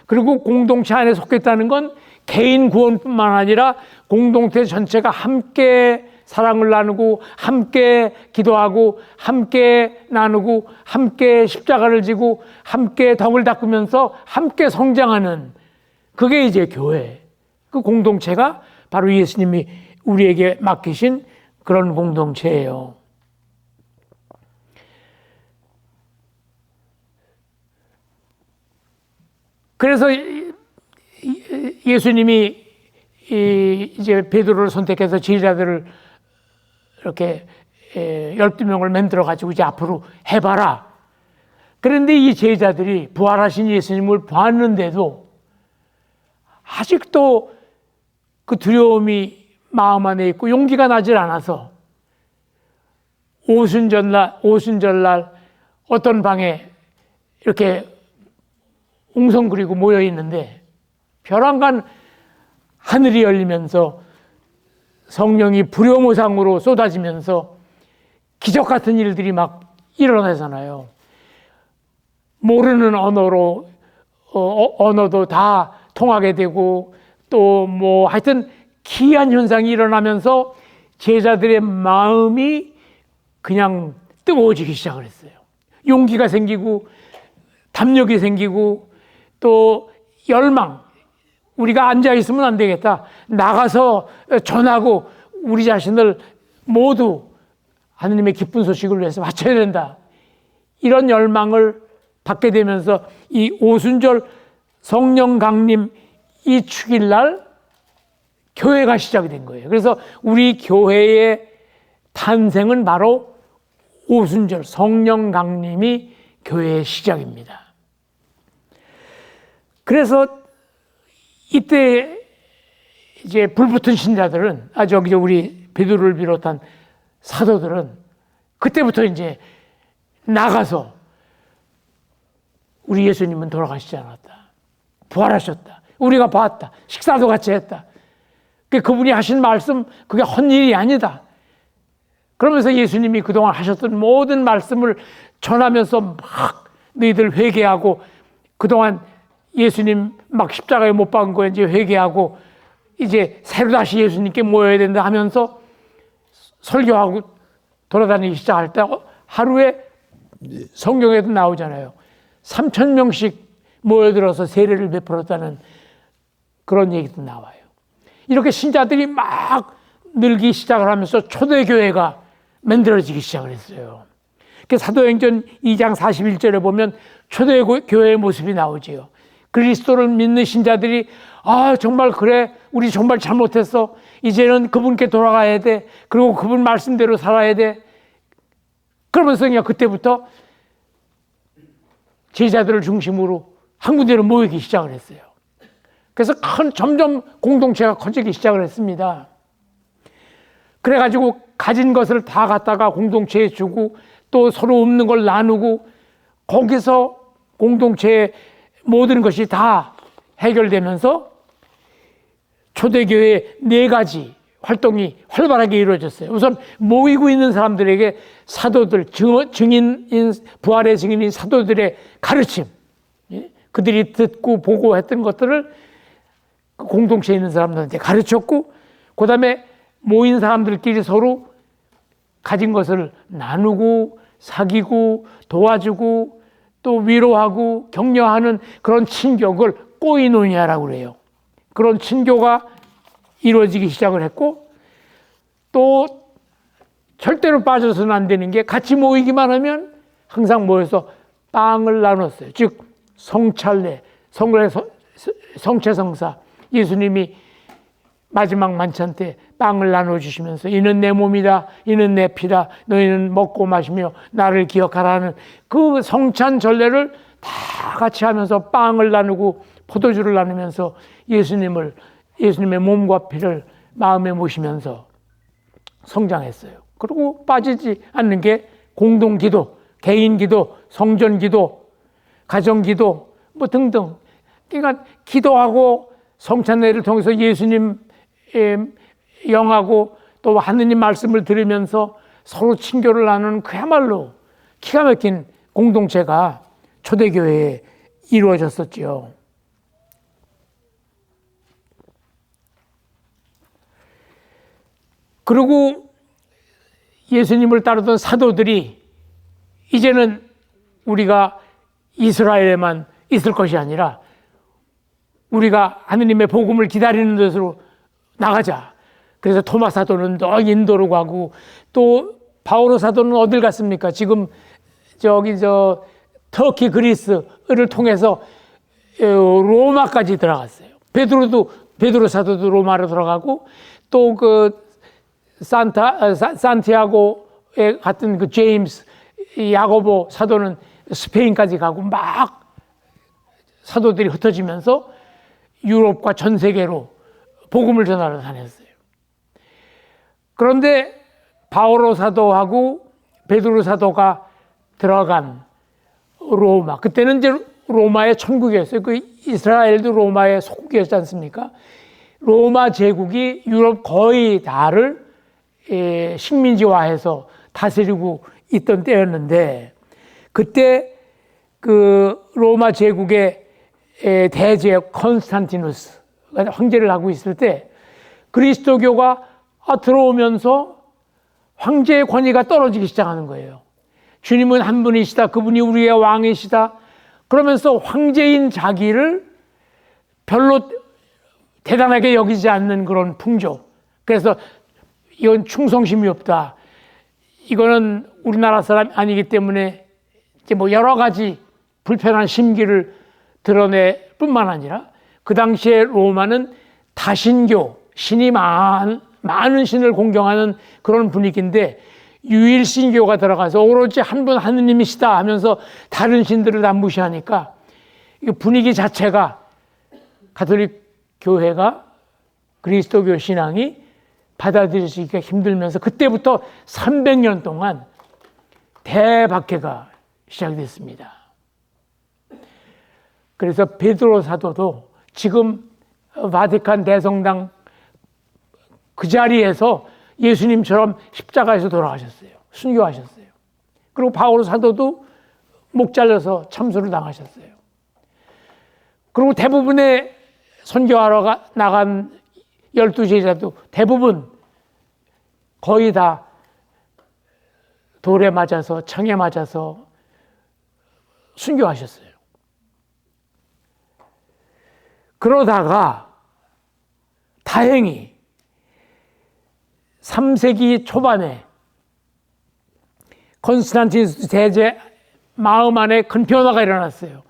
그리고 공동체 안에 속했다는 건 개인 구원뿐만 아니라 공동체 전체가 함께 사랑을 나누고 함께 기도하고 함께 나누고 함께 십자가를 지고 함께 덕을 닦으면서 함께 성장하는 그게 이제 교회. 그 공동체가 바로 예수님이 우리에게 맡기신 그런 공동체예요. 그래서 예수님이 이제 베드로를 선택해서 제자들을 이렇게 12명을 만들어 가지고 이제 앞으로 해봐라. 그런데 이 제자들이 부활하신 예수님을 봤는데도 아직도 그 두려움이 마음 안에 있고 용기가 나질 않아서 오순절날 어떤 방에 이렇게 웅성거리고 모여 있는데 벼랑간 하늘이 열리면서 성령이 불효모상으로 쏟아지면서 기적 같은 일들이 막 일어나잖아요. 모르는 언어로 언어도 다 통하게 되고 또 뭐 하여튼 기이한 현상이 일어나면서 제자들의 마음이 그냥 뜨거워지기 시작을 했어요. 용기가 생기고 담력이 생기고 또 열망. 우리가 앉아 있으면 안 되겠다. 나가서 전하고 우리 자신을 모두 하느님의 기쁜 소식을 위해서 바쳐야 된다. 이런 열망을 받게 되면서 이 오순절 성령 강림 이 축일날 교회가 시작이 된 거예요. 그래서 우리 교회의 탄생은 바로 오순절 성령 강림이 교회의 시작입니다. 그래서 이때 이제 불붙은 신자들은 우리 베드로를 비롯한 사도들은 그때부터 이제 나가서 우리 예수님은 돌아가시지 않았다. 부활하셨다. 우리가 봤다. 식사도 같이 했다. 그분이 하신 말씀 그게 헛일이 아니다. 그러면서 예수님이 그동안 하셨던 모든 말씀을 전하면서 막 너희들 회개하고 그동안 예수님 막 십자가에 못 박은 거에 이제 회개하고 이제 새로 다시 예수님께 모여야 된다 하면서 설교하고 돌아다니기 시작할 때 하루에 성경에도 나오잖아요. 3,000명씩 모여들어서 세례를 베풀었다는 그런 얘기도 나와요. 이렇게 신자들이 막 늘기 시작을 하면서 초대교회가 만들어지기 시작을 했어요. 사도행전 2장 41절에 보면 초대교회의 모습이 나오지요. 그리스도를 믿는 신자들이 정말 그래 우리 정말 잘못했어. 이제는 그분께 돌아가야 돼. 그리고 그분 말씀대로 살아야 돼. 그러면서 그냥 그때부터 제자들을 중심으로 한 군데로 모이기 시작을 했어요. 그래서 점점 공동체가 커지기 시작을 했습니다. 그래가지고 가진 것을 다 갖다가 공동체에 주고 또 서로 없는 걸 나누고 거기서 공동체의 모든 것이 다 해결되면서 초대교회의 4가지 활동이 활발하게 이루어졌어요. 우선 모이고 있는 사람들에게 사도들, 증인인 부활의 증인인 사도들의 가르침, 그들이 듣고 보고 했던 것들을 공동체에 있는 사람들한테 가르쳤고, 그 다음에 모인 사람들끼리 서로 가진 것을 나누고 사귀고 도와주고 또 위로하고 격려하는 그런 친교를 꼬이노니아라고 그래요. 그런 친교가 이루어지기 시작을 했고, 또 절대로 빠져서는 안 되는 게 같이 모이기만 하면 항상 모여서 빵을 나눴어요. 즉 성찬례, 성체성사, 예수님이 마지막 만찬 때 빵을 나눠주시면서 이는 내 몸이다, 이는 내 피다, 너희는 먹고 마시며 나를 기억하라는 그 성찬 전례를 다 같이 하면서 빵을 나누고 포도주를 나누면서 예수님의 몸과 피를 마음에 모시면서 성장했어요. 그리고 빠지지 않는 게 공동기도, 개인기도, 성전기도, 가정기도 뭐 등등. 그러니까 기도하고 성찬례를 통해서 예수님 영하고 또 하느님 말씀을 들으면서 서로 친교를 나누는 그야말로 기가 막힌 공동체가 초대교회에 이루어졌었죠. 그리고 예수님을 따르던 사도들이 이제는 우리가 이스라엘에만 있을 것이 아니라 우리가 하느님의 복음을 기다리는 데로 나가자. 그래서 토마 사도는 또 인도로 가고 또 바오로 사도는 어딜 갔습니까? 지금 터키 그리스를 통해서 로마까지 들어갔어요. 베드로 사도도 로마로 들어가고 또 산티아고에 갔던 그 제임스 야고보 사도는 스페인까지 가고 막 사도들이 흩어지면서 유럽과 전 세계로 복음을 전하러 다녔어요. 그런데 바오로 사도하고 베드로 사도가 들어간 로마, 그때는 이제 로마의 천국이었어요. 그 이스라엘도 로마의 속국이었지 않습니까? 로마 제국이 유럽 거의 다를 식민지화해서 다스리고 있던 때였는데, 그때 그 로마 제국의 대제 컨스탄티누스가 황제를 하고 있을 때 그리스도교가 들어오면서 황제의 권위가 떨어지기 시작하는 거예요. 주님은 한 분이시다. 그분이 우리의 왕이시다. 그러면서 황제인 자기를 별로 대단하게 여기지 않는 그런 풍조. 그래서 이건 충성심이 없다. 이거는 우리나라 사람이 아니기 때문에 이제 뭐 여러 가지 불편한 심기를 드러낼 뿐만 아니라 그 당시에 로마는 다신교, 신이 많은 신을 공경하는 그런 분위기인데 유일신교가 들어가서 오로지 한 분 하느님이시다 하면서 다른 신들을 다 무시하니까 이 분위기 자체가 가톨릭 교회가 그리스도교 신앙이 받아들이기가 힘들면서 그때부터 300년 동안 대박해가 시작됐습니다. 그래서 베드로 사도도 지금 바티칸 대성당 그 자리에서 예수님처럼 십자가에서 돌아가셨어요. 순교하셨어요. 그리고 바울 사도도 목 잘려서 참수를 당하셨어요. 그리고 대부분의 선교하러 나간 12제자도 대부분 거의 다 돌에 맞아서 창에 맞아서 순교하셨어요. 그러다가 다행히 3세기 초반에 콘스탄티누스 대제 마음 안에 큰 변화가 일어났어요.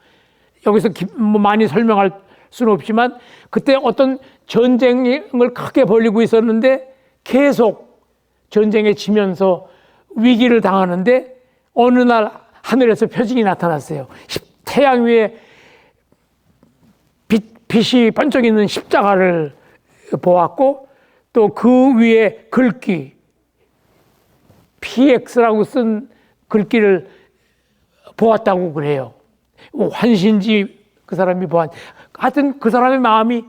여기서 많이 설명할 수는 없지만 그때 어떤 전쟁을 크게 벌이고 있었는데 계속 전쟁에 지면서 위기를 당하는데 어느 날 하늘에서 표징이 나타났어요. 태양 위에 빛이 번쩍 있는 십자가를 보았고 또 그 위에 글귀 PX라고 쓴 글귀를 보았다고 그래요. 환신지 그 사람이 보았. 하여튼 그 사람의 마음이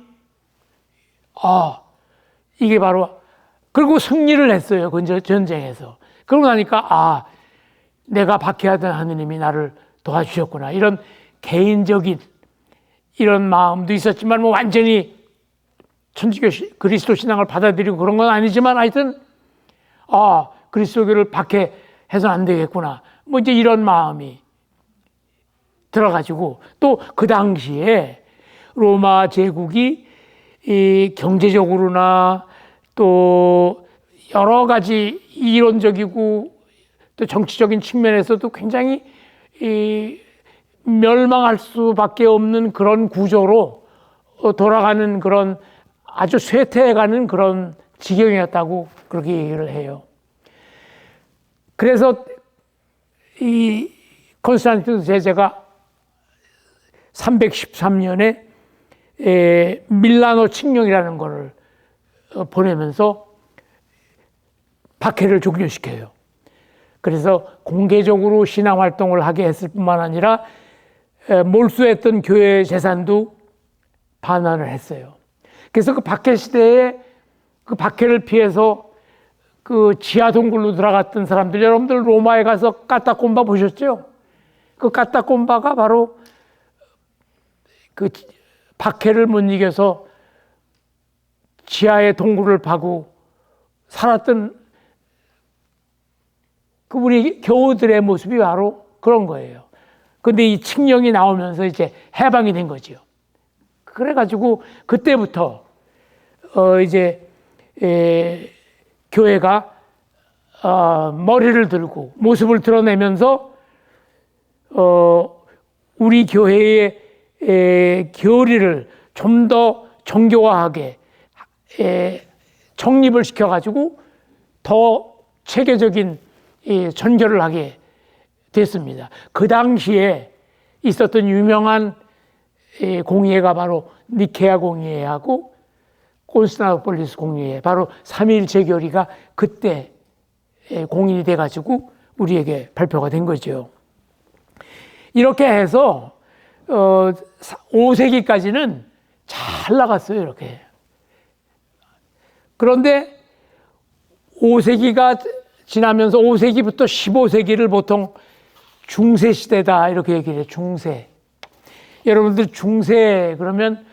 이게 바로 그리고 승리를 했어요. 그 전쟁에서. 그러고 나니까 내가 박해하던 하느님이 나를 도와주셨구나. 이런 개인적인 이런 마음도 있었지만 뭐 완전히 천주교 그리스도 신앙을 받아들이고 그런 건 아니지만 하여튼 그리스도교를 박해해서 안 되겠구나. 뭐 이제 이런 마음이 들어가지고 또 그 당시에 로마 제국이 이 경제적으로나 또 여러 가지 이론적이고 또 정치적인 측면에서도 굉장히 멸망할 수밖에 없는 그런 구조로 돌아가는 그런 아주 쇠퇴해가는 그런 지경이었다고 그렇게 얘기를 해요. 그래서 이 콘스탄티누스 제제가 313년에 밀라노 칙령이라는 것을 보내면서 박해를 종료시켜요. 그래서 공개적으로 신앙 활동을 하게 했을 뿐만 아니라 몰수했던 교회 재산도 반환을 했어요. 그래서 그 박해 시대에 그 박해를 피해서 그 지하 동굴로 들어갔던 사람들, 여러분들 로마에 가서 까따콤바 보셨죠? 그 까따콤바가 바로 그 박해를 못 이겨서 지하의 동굴을 파고 살았던 그분이 교우들의 모습이 바로 그런 거예요. 근데 이 칙령이 나오면서 이제 해방이 된 거죠. 그래가지고 그때부터 이제 교회가 머리를 들고 모습을 드러내면서 우리 교회의 교리를 좀 더 정교화하게 정립을 시켜가지고 더 체계적인 전교를 하게 됐습니다. 그 당시에 있었던 유명한 공의회가 바로 니케아 공의회하고 콘스탄티노폴리스 공의회, 바로 삼위일체 교리가 그때 공인이 돼가지고 우리에게 발표가 된 거죠. 이렇게 해서 5세기까지는 잘 나갔어요, 이렇게. 그런데 5세기가 지나면서 5세기부터 15세기를 보통 중세시대다 이렇게 얘기를 해요. 중세. 여러분들 중세 그러면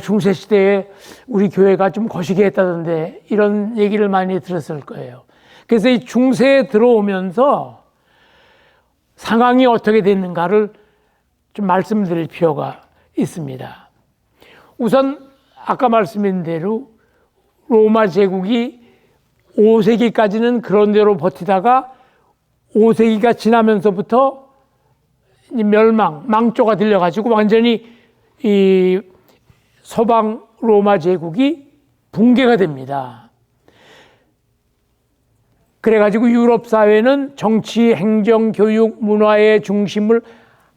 중세시대에 우리 교회가 좀 거시기 했다던데 이런 얘기를 많이 들었을 거예요. 그래서 이 중세에 들어오면서 상황이 어떻게 됐는가를 좀 말씀드릴 필요가 있습니다. 우선 아까 말씀드린 대로 로마 제국이 5세기까지는 그런 대로 버티다가 5세기가 지나면서부터 망조가 들려가지고 완전히 이 서방 로마 제국이 붕괴가 됩니다. 그래가지고 유럽 사회는 정치, 행정, 교육, 문화의 중심을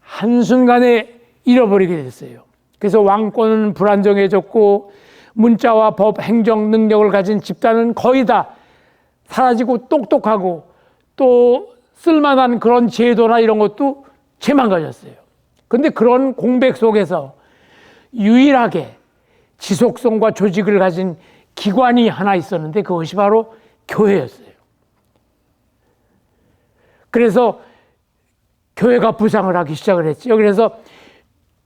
한순간에 잃어버리게 됐어요. 그래서 왕권은 불안정해졌고 문자와 법, 행정 능력을 가진 집단은 거의 다 사라지고 똑똑하고 또 쓸만한 그런 제도나 이런 것도 제망가졌어요. 그런데 그런 공백 속에서 유일하게 지속성과 조직을 가진 기관이 하나 있었는데 그것이 바로 교회였어요. 그래서 교회가 부상을 하기 시작을 했죠. 그래서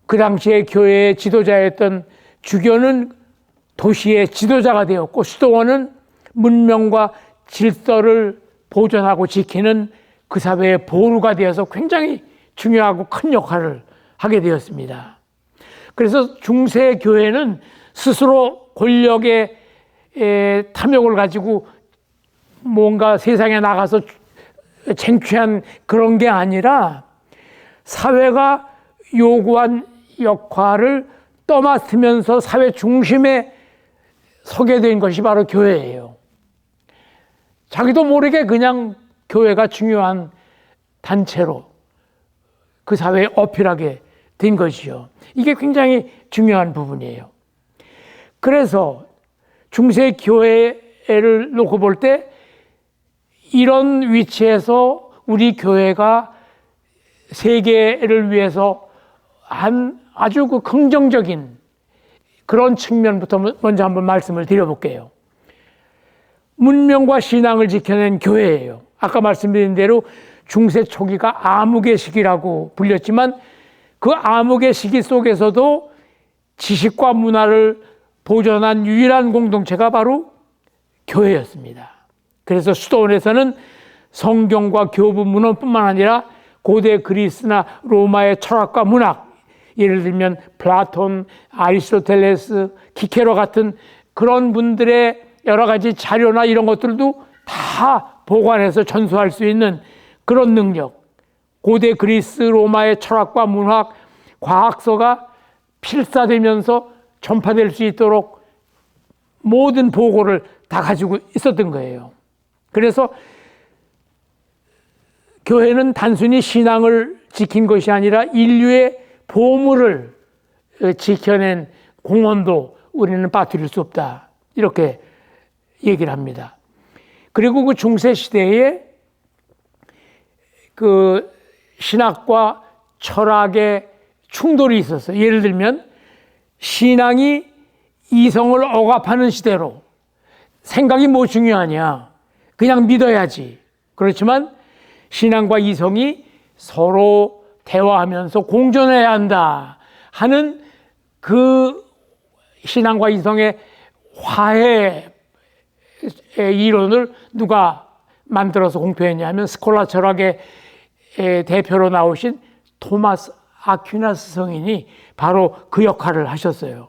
그 당시에 교회의 지도자였던 주교는 도시의 지도자가 되었고 수도원은 문명과 질서를 보존하고 지키는 그 사회의 보루가 되어서 굉장히 중요하고 큰 역할을 하게 되었습니다. 그래서 중세 교회는 스스로 권력의 탐욕을 가지고 뭔가 세상에 나가서 쟁취한 그런 게 아니라 사회가 요구한 역할을 떠맡으면서 사회 중심에 서게 된 것이 바로 교회예요. 자기도 모르게 그냥 교회가 중요한 단체로 그 사회에 어필하게 된 것이요. 이게 굉장히 중요한 부분이에요. 그래서 중세 교회를 놓고 볼 때 이런 위치에서 우리 교회가 세계를 위해서 한 아주 그 긍정적인 그런 측면부터 먼저 한번 말씀을 드려볼게요. 문명과 신앙을 지켜낸 교회예요. 아까 말씀드린 대로 중세 초기가 암흑의 시기라고 불렸지만 그 암흑의 시기 속에서도 지식과 문화를 보존한 유일한 공동체가 바로 교회였습니다. 그래서 수도원에서는 성경과 교부 문헌뿐만 아니라 고대 그리스나 로마의 철학과 문학, 예를 들면 플라톤, 아리스토텔레스, 키케로 같은 그런 분들의 여러 가지 자료나 이런 것들도 다 보관해서 전수할 수 있는 그런 능력, 고대 그리스, 로마의 철학과 문학, 과학서가 필사되면서 전파될 수 있도록 모든 보고를 다 가지고 있었던 거예요. 그래서 교회는 단순히 신앙을 지킨 것이 아니라 인류의 보물을 지켜낸 공헌도 우리는 빠뜨릴 수 없다. 이렇게 얘기를 합니다. 그리고 그 중세 시대에 그 신학과 철학의 충돌이 있었어요. 예를 들면 신앙이 이성을 억압하는 시대로 생각이 뭐 중요하냐. 그냥 믿어야지. 그렇지만 신앙과 이성이 서로 대화하면서 공존해야 한다 하는 그 신앙과 이성의 화해 이론을 누가 만들어서 공표했냐 하면 스콜라 철학의 대표로 나오신 토마스 아퀴나스 성인이 바로 그 역할을 하셨어요.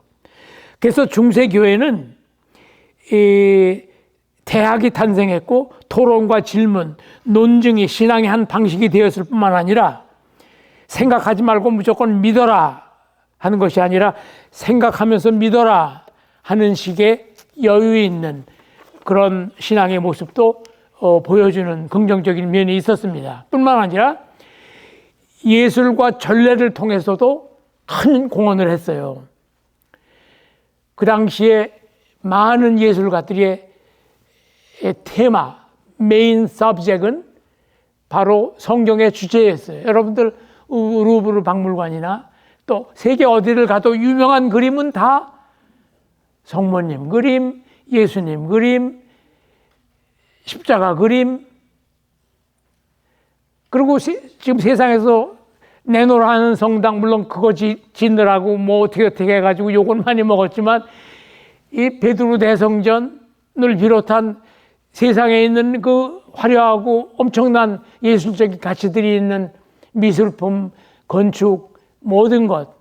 그래서 중세 교회는 대학이 탄생했고 토론과 질문, 논증이 신앙의 한 방식이 되었을 뿐만 아니라 생각하지 말고 무조건 믿어라 하는 것이 아니라 생각하면서 믿어라 하는 식의 여유 있는 그런 신앙의 모습도 보여주는 긍정적인 면이 있었습니다. 뿐만 아니라 예술과 전례를 통해서도 큰 공헌을 했어요. 그 당시에 많은 예술가들의 테마, 메인 서브젝트는 바로 성경의 주제였어요. 여러분들 루브르 박물관이나 또 세계 어디를 가도 유명한 그림은 다 성모님 그림, 예수님 그림, 십자가 그림, 그리고 지금 세상에서 내놓으라 하는 성당, 물론 그거 짓느라고 뭐 어떻게 해가지고 욕을 많이 먹었지만 이 베드로 대성전을 비롯한 세상에 있는 그 화려하고 엄청난 예술적인 가치들이 있는 미술품, 건축, 모든 것.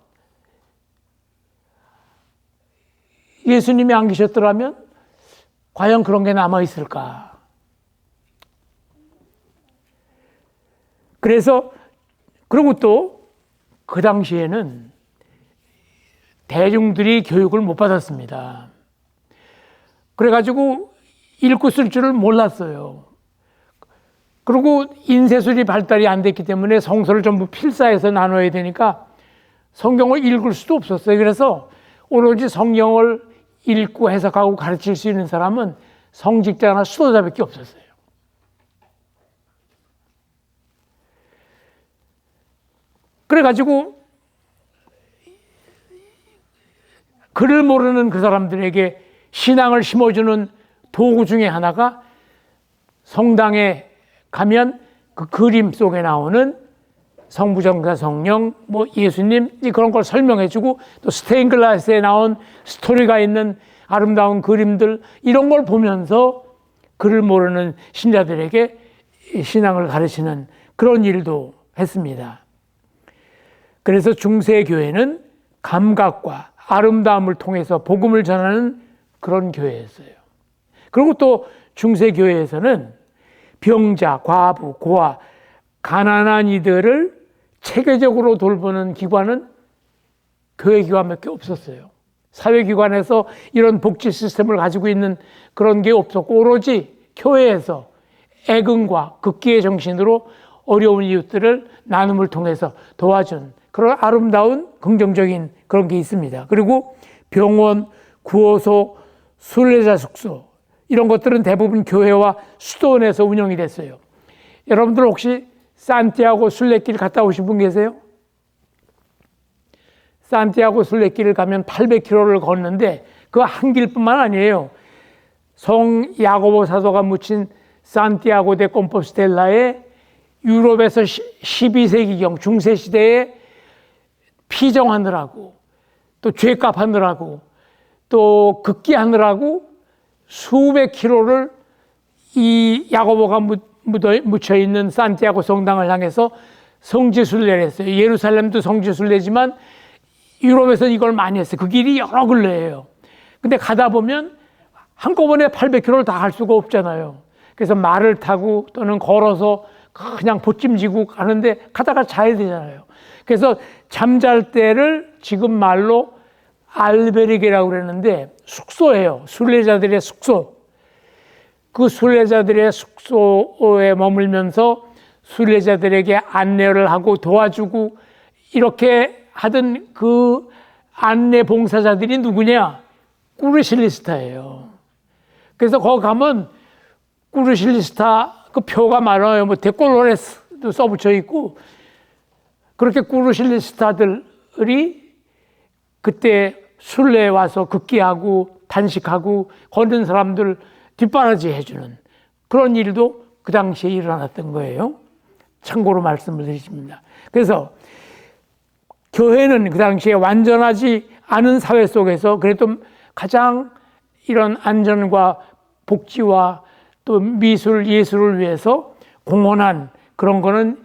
예수님이 안 계셨더라면 과연 그런 게 남아있을까? 그래서 그리고 또 그 당시에는 대중들이 교육을 못 받았습니다. 그래가지고 읽고 쓸 줄을 몰랐어요. 그리고 인쇄술이 발달이 안 됐기 때문에 성서를 전부 필사해서 나눠야 되니까 성경을 읽을 수도 없었어요. 그래서 오로지 성경을 읽고 해석하고 가르칠 수 있는 사람은 성직자나 수도자밖에 없었어요. 그래가지고 글을 모르는 그 사람들에게 신앙을 심어주는 도구 중에 하나가 성당에 가면 그 그림 속에 나오는 성부정사 성령, 뭐 예수님 그런 걸 설명해주고 또 스테인글라스에 나온 스토리가 있는 아름다운 그림들 이런 걸 보면서 글을 모르는 신자들에게 신앙을 가르치는 그런 일도 했습니다. 그래서 중세교회는 감각과 아름다움을 통해서 복음을 전하는 그런 교회였어요. 그리고 또 중세교회에서는 병자, 과부, 고아, 가난한 이들을 체계적으로 돌보는 기관은 교회기관밖에 없었어요. 사회기관에서 이런 복지 시스템을 가지고 있는 그런 게 없었고 오로지 교회에서 애근과 극기의 정신으로 어려운 이웃들을 나눔을 통해서 도와준 그런 아름다운 긍정적인 그런 게 있습니다. 그리고 병원, 구호소, 순례자 숙소 이런 것들은 대부분 교회와 수도원에서 운영이 됐어요. 여러분들 혹시 산티아고 순례길 갔다 오신 분 계세요? 산티아고 순례길을 가면 800km를 걷는데 그 한 길뿐만 아니에요. 성 야고보 사도가 묻힌 산티아고 데 콤포스텔라에 유럽에서 12세기경 중세시대에 피정하느라고 또 죄값 하느라고 또 극기하느라고 수백 킬로를 이 야고보가 묻혀 있는 산티아고 성당을 향해서 성지순례를 했어요. 예루살렘도 성지순례지만 유럽에서 이걸 많이 했어요. 그 길이 여러 굴레예요. 근데 가다 보면 한꺼번에 800km를 다 갈 수가 없잖아요. 그래서 말을 타고 또는 걸어서 그냥 보찜지고 가는데 가다가 자야 되잖아요. 그래서 잠잘 때를 지금 말로 알베르게라고 그랬는데 숙소예요. 순례자들의 숙소. 그 순례자들의 숙소에 머물면서 순례자들에게 안내를 하고 도와주고 이렇게 하던 그 안내 봉사자들이 누구냐? 꾸르실리스타예요. 그래서 거기 가면 꾸르실리스타 그 표가 많아요. 뭐 데콜로레스도 써붙여 있고 그렇게 꾸르실리스타들이 그때 순례에 와서 극기하고 단식하고 걷는 사람들 뒷바라지 해주는 그런 일도 그 당시에 일어났던 거예요. 참고로 말씀을 드립니다. 그래서 교회는 그 당시에 완전하지 않은 사회 속에서 그래도 가장 이런 안전과 복지와 또 미술, 예술을 위해서 공헌한 그런 거는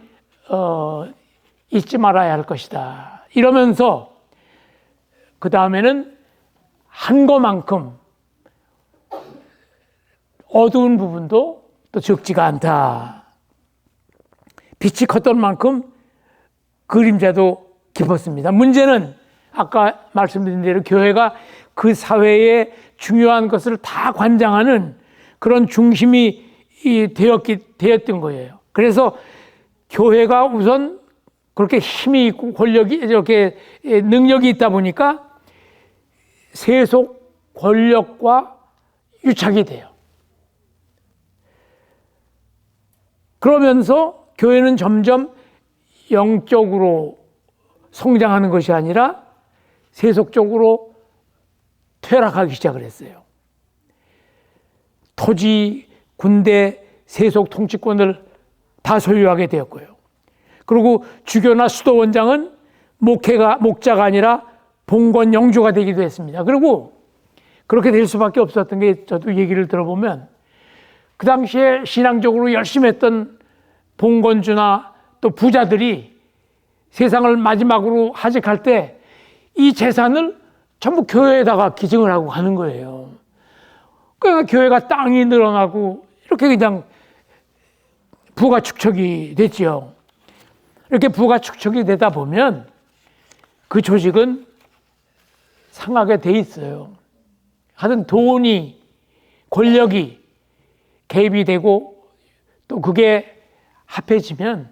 잊지 말아야 할 것이다. 이러면서 그 다음에는 한 것만큼 어두운 부분도 또 적지가 않다. 빛이 컸던 만큼 그림자도 깊었습니다. 문제는 아까 말씀드린 대로 교회가 그 사회의 중요한 것을 다 관장하는 그런 중심이 되었던 거예요. 그래서 교회가 우선 그렇게 힘이 있고 권력이 이렇게 능력이 있다 보니까 세속 권력과 유착이 돼요. 그러면서 교회는 점점 영적으로 성장하는 것이 아니라 세속적으로 퇴락하기 시작을 했어요. 토지, 군대, 세속 통치권을 다 소유하게 되었고요. 그리고 주교나 수도원장은 목자가 아니라 봉건 영주가 되기도 했습니다. 그리고 그렇게 될 수밖에 없었던 게 저도 얘기를 들어보면 그 당시에 신앙적으로 열심히 했던 봉건주나 또 부자들이 세상을 마지막으로 하직할 때 이 재산을 전부 교회에다가 기증을 하고 가는 거예요. 그러니까 교회가 땅이 늘어나고 이렇게 그냥 부가 축적이 됐죠. 이렇게 부가 축적이 되다 보면 그 조직은 상하게 돼 있어요. 하여튼 돈이, 권력이 개입이 되고 또 그게 합해지면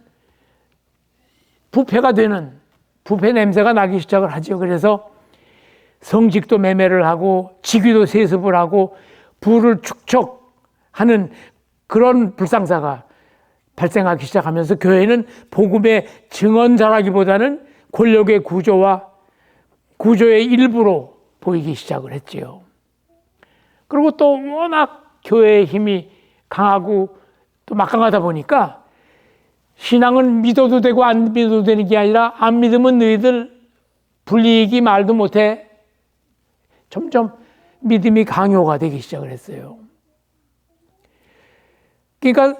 부패가 되는, 부패 냄새가 나기 시작을 하죠. 그래서 성직도 매매를 하고 직위도 세습을 하고 부를 축적하는 그런 불상사가 발생하기 시작하면서 교회는 복음의 증언자라기보다는 권력의 구조와 구조의 일부로 보이기 시작을 했지요. 그리고 또 워낙 교회의 힘이 강하고 또 막강하다 보니까 신앙은 믿어도 되고 안 믿어도 되는 게 아니라 안 믿으면 너희들 불리익이 말도 못해. 점점 믿음이 강요가 되기 시작을 했어요. 그러니까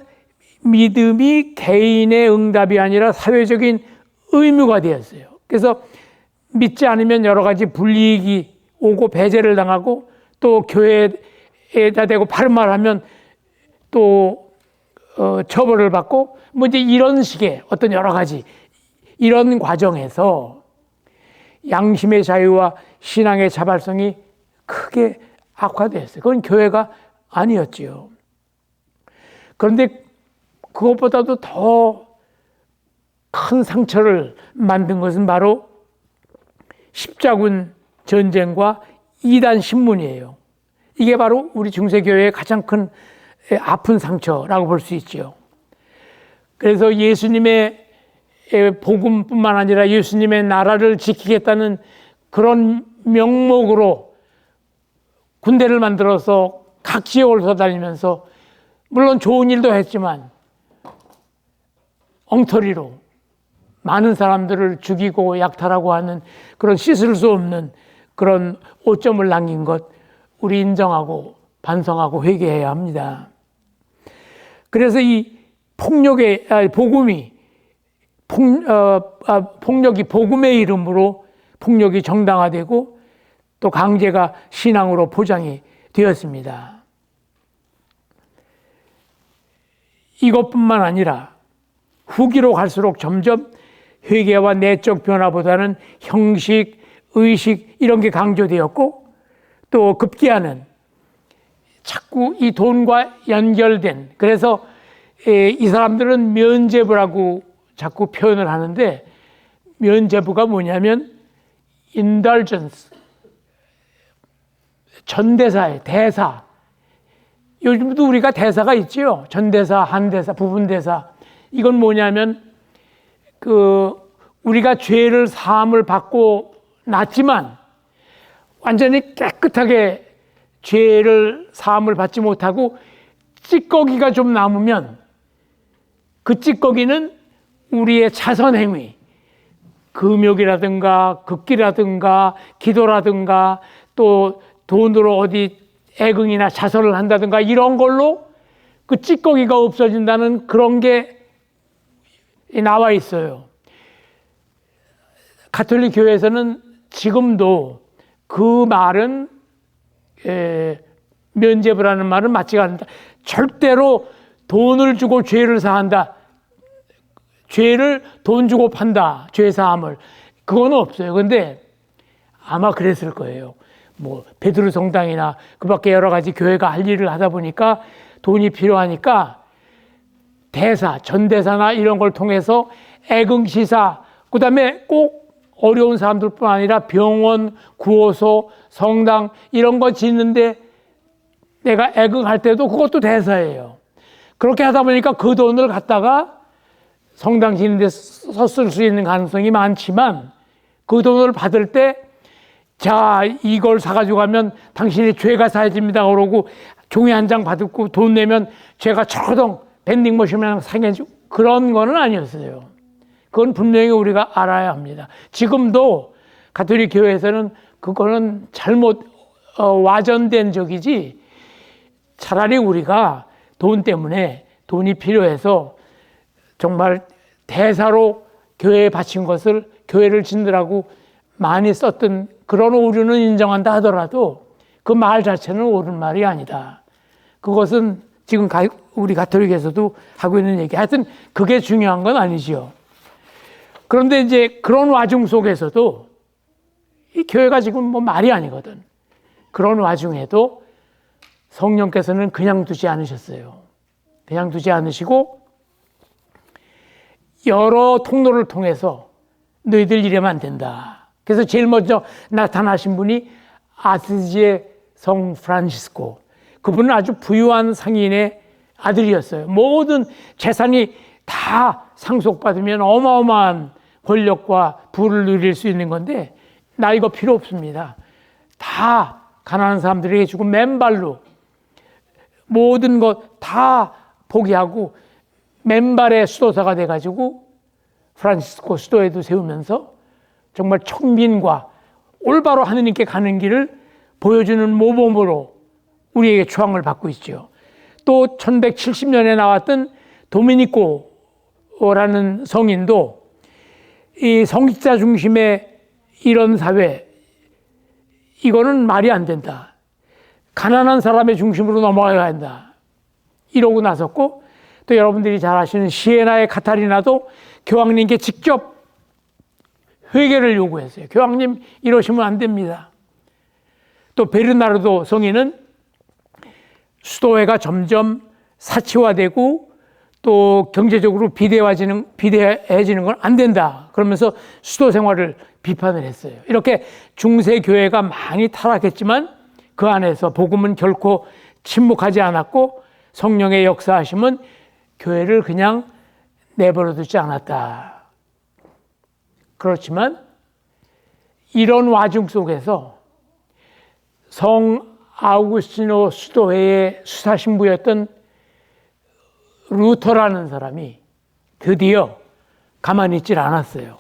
믿음이 개인의 응답이 아니라 사회적인 의무가 되었어요. 그래서 믿지 않으면 여러 가지 불이익이 오고 배제를 당하고 또 교회에다 대고 바른 말 하면 또 처벌을 받고 뭐 이제 이런 식의 어떤 여러 가지 이런 과정에서 양심의 자유와 신앙의 자발성이 크게 악화됐어요. 그건 교회가 아니었지요. 그런데 그것보다도 더 큰 상처를 만든 것은 바로 십자군 전쟁과 이단 신문이에요. 이게 바로 우리 중세교회의 가장 큰 아픈 상처라고 볼 수 있죠. 그래서 예수님의 복음뿐만 아니라 예수님의 나라를 지키겠다는 그런 명목으로 군대를 만들어서 각 지역을 쏘다니면서 물론 좋은 일도 했지만 엉터리로 많은 사람들을 죽이고 약탈하고 하는 그런 씻을 수 없는 그런 오점을 남긴 것 우리 인정하고 반성하고 회개해야 합니다. 그래서 이 복음이 폭력이 복음의 이름으로 폭력이 정당화되고 또 강제가 신앙으로 포장이 되었습니다. 이것뿐만 아니라 후기로 갈수록 점점 회개와 내적 변화보다는 형식, 의식 이런 게 강조되었고 또 급기야는 자꾸 이 돈과 연결된 그래서 이 사람들은 면죄부라고 자꾸 표현을 하는데 면죄부가 뭐냐면 indulgence 전대사예요. 대사. 요즘도 우리가 대사가 있지요. 전대사, 한대사, 부분대사. 이건 뭐냐면 우리가 죄를 사함을 받고 났지만 완전히 깨끗하게 죄를 사함을 받지 못하고 찌꺼기가 좀 남으면 그 찌꺼기는 우리의 자선 행위, 금욕이라든가 극기라든가 기도라든가 또 돈으로 어디 애긍이나 자선을 한다든가 이런 걸로 그 찌꺼기가 없어진다는 그런 게 나와 있어요. 가톨릭 교회에서는 지금도 그 말은 면죄부라는 말은 맞지가 않는다. 절대로 돈을 주고 죄를 사한다. 죄를 돈 주고 판다. 죄 사함을. 그건 없어요. 근데 아마 그랬을 거예요. 뭐 베드로 성당이나 그밖에 여러 가지 교회가 할 일을 하다 보니까 돈이 필요하니까 대사, 전대사나 이런 걸 통해서 애긍시사, 그 다음에 꼭 어려운 사람들뿐 아니라 병원, 구호소, 성당 이런 거 짓는데 내가 애긍할 때도 그것도 대사예요. 그렇게 하다 보니까 그 돈을 갖다가 성당 짓는데 썼을 수 있는 가능성이 많지만 그 돈을 받을 때 자, 이걸 사가지고 가면 당신이 죄가 사해집니다. 그러고 종이 한 장 받고 돈 내면 죄가 초동 밴딩머신이랑 상해지고 그런 거는 아니었어요. 그건 분명히 우리가 알아야 합니다. 지금도 가톨릭 교회에서는 그거는 잘못 와전된 적이지 차라리 우리가 돈 때문에 돈이 필요해서 정말 대사로 교회에 바친 것을 교회를 짓느라고 많이 썼던 그런 오류는 인정한다 하더라도 그 말 자체는 옳은 말이 아니다. 그것은 지금 우리 가톨릭에서도 하고 있는 얘기. 하여튼 그게 중요한 건 아니지요. 그런데 이제 그런 와중 속에서도 이 교회가 지금 뭐 말이 아니거든. 그런 와중에도 성령께서는 그냥 두지 않으셨어요. 그냥 두지 않으시고 여러 통로를 통해서 너희들 이러면 안 된다. 그래서 제일 먼저 나타나신 분이 아시지의 성 프란시스코. 그분은 아주 부유한 상인의 아들이었어요. 모든 재산이 다 상속받으면 어마어마한 권력과 부를 누릴 수 있는 건데 나 이거 필요 없습니다. 다 가난한 사람들에게 주고 맨발로 모든 것 다 포기하고 맨발의 수도사가 돼가지고 프란시스코 수도에도 세우면서 정말 청빈과 올바로 하느님께 가는 길을 보여주는 모범으로 우리에게 초항을 받고 있죠. 또 1170년에 나왔던 도미니코라는 성인도 이 성직자 중심의 이런 사회, 이거는 말이 안 된다. 가난한 사람의 중심으로 넘어가야 한다. 이러고 나섰고, 또 여러분들이 잘 아시는 시에나의 카타리나도 교황님께 직접 회개를 요구했어요. 교황님 이러시면 안 됩니다. 또 베르나르도 성인은 수도회가 점점 사치화되고 또 경제적으로 비대해지는 건 안 된다. 그러면서 수도 생활을 비판을 했어요. 이렇게 중세 교회가 많이 타락했지만 그 안에서 복음은 결코 침묵하지 않았고 성령의 역사하심은 교회를 그냥 내버려 두지 않았다. 그렇지만 이런 와중 속에서 성 아우구스티노 수도회의 수사신부였던 루터라는 사람이 드디어 가만히 있질 않았어요.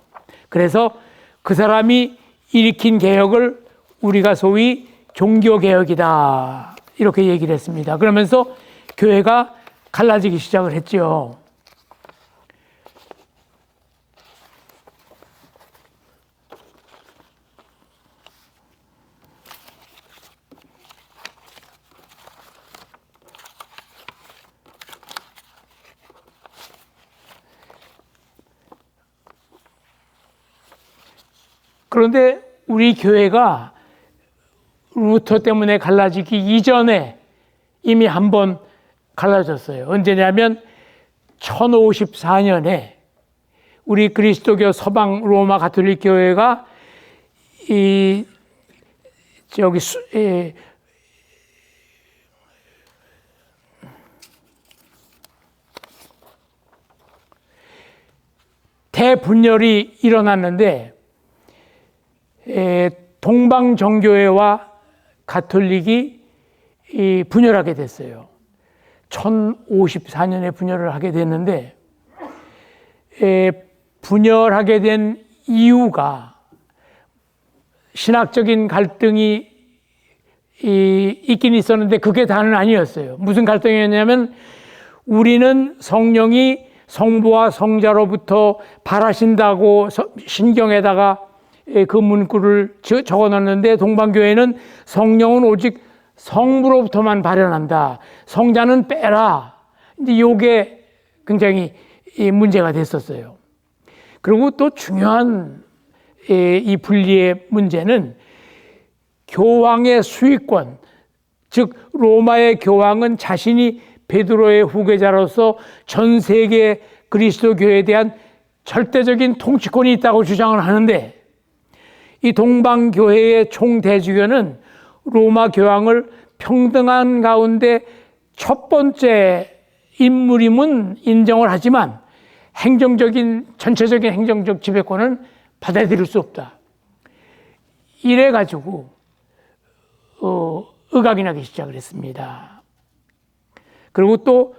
그래서 그 사람이 일으킨 개혁을 우리가 소위 종교개혁이다 이렇게 얘기를 했습니다. 그러면서 교회가 갈라지기 시작을 했죠. 그런데 우리 교회가 루터 때문에 갈라지기 이전에 이미 한번 갈라졌어요. 언제냐면 1054년에 우리 그리스도교 서방 로마 가톨릭 교회가 대분열이 일어났는데 동방정교회와 가톨릭이 분열하게 됐어요. 1054년에 분열을 하게 됐는데 분열하게 된 이유가 신학적인 갈등이 있긴 있었는데 그게 다는 아니었어요. 무슨 갈등이었냐면 우리는 성령이 성부와 성자로부터 발하신다고 신경에다가 그 문구를 적어놨는데 동방교회는 성령은 오직 성부로부터만 발현한다. 성자는 빼라. 이제 이게 굉장히 문제가 됐었어요. 그리고 또 중요한 이 분리의 문제는 교황의 수익권, 즉 로마의 교황은 자신이 베드로의 후계자로서 전 세계 그리스도 교회에 대한 절대적인 통치권이 있다고 주장을 하는데 이 동방교회의 총대주교는 로마 교황을 평등한 가운데 첫 번째 인물임은 인정을 하지만 전체적인 행정적 지배권은 받아들일 수 없다. 이래가지고 의각이 나기 시작을 했습니다. 그리고 또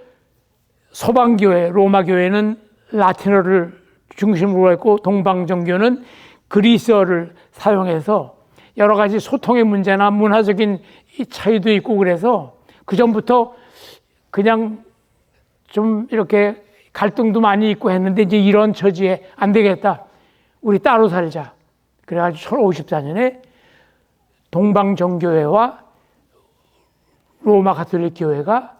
서방교회, 로마교회는 라틴어를 중심으로 했고 동방정교는 그리스어를 사용해서 여러 가지 소통의 문제나 문화적인 차이도 있고 그래서 그전부터 그냥 좀 이렇게 갈등도 많이 있고 했는데 이제 이런 처지에 안 되겠다. 우리 따로 살자. 그래가지고 1054년에 동방정교회와 로마 가톨릭 교회가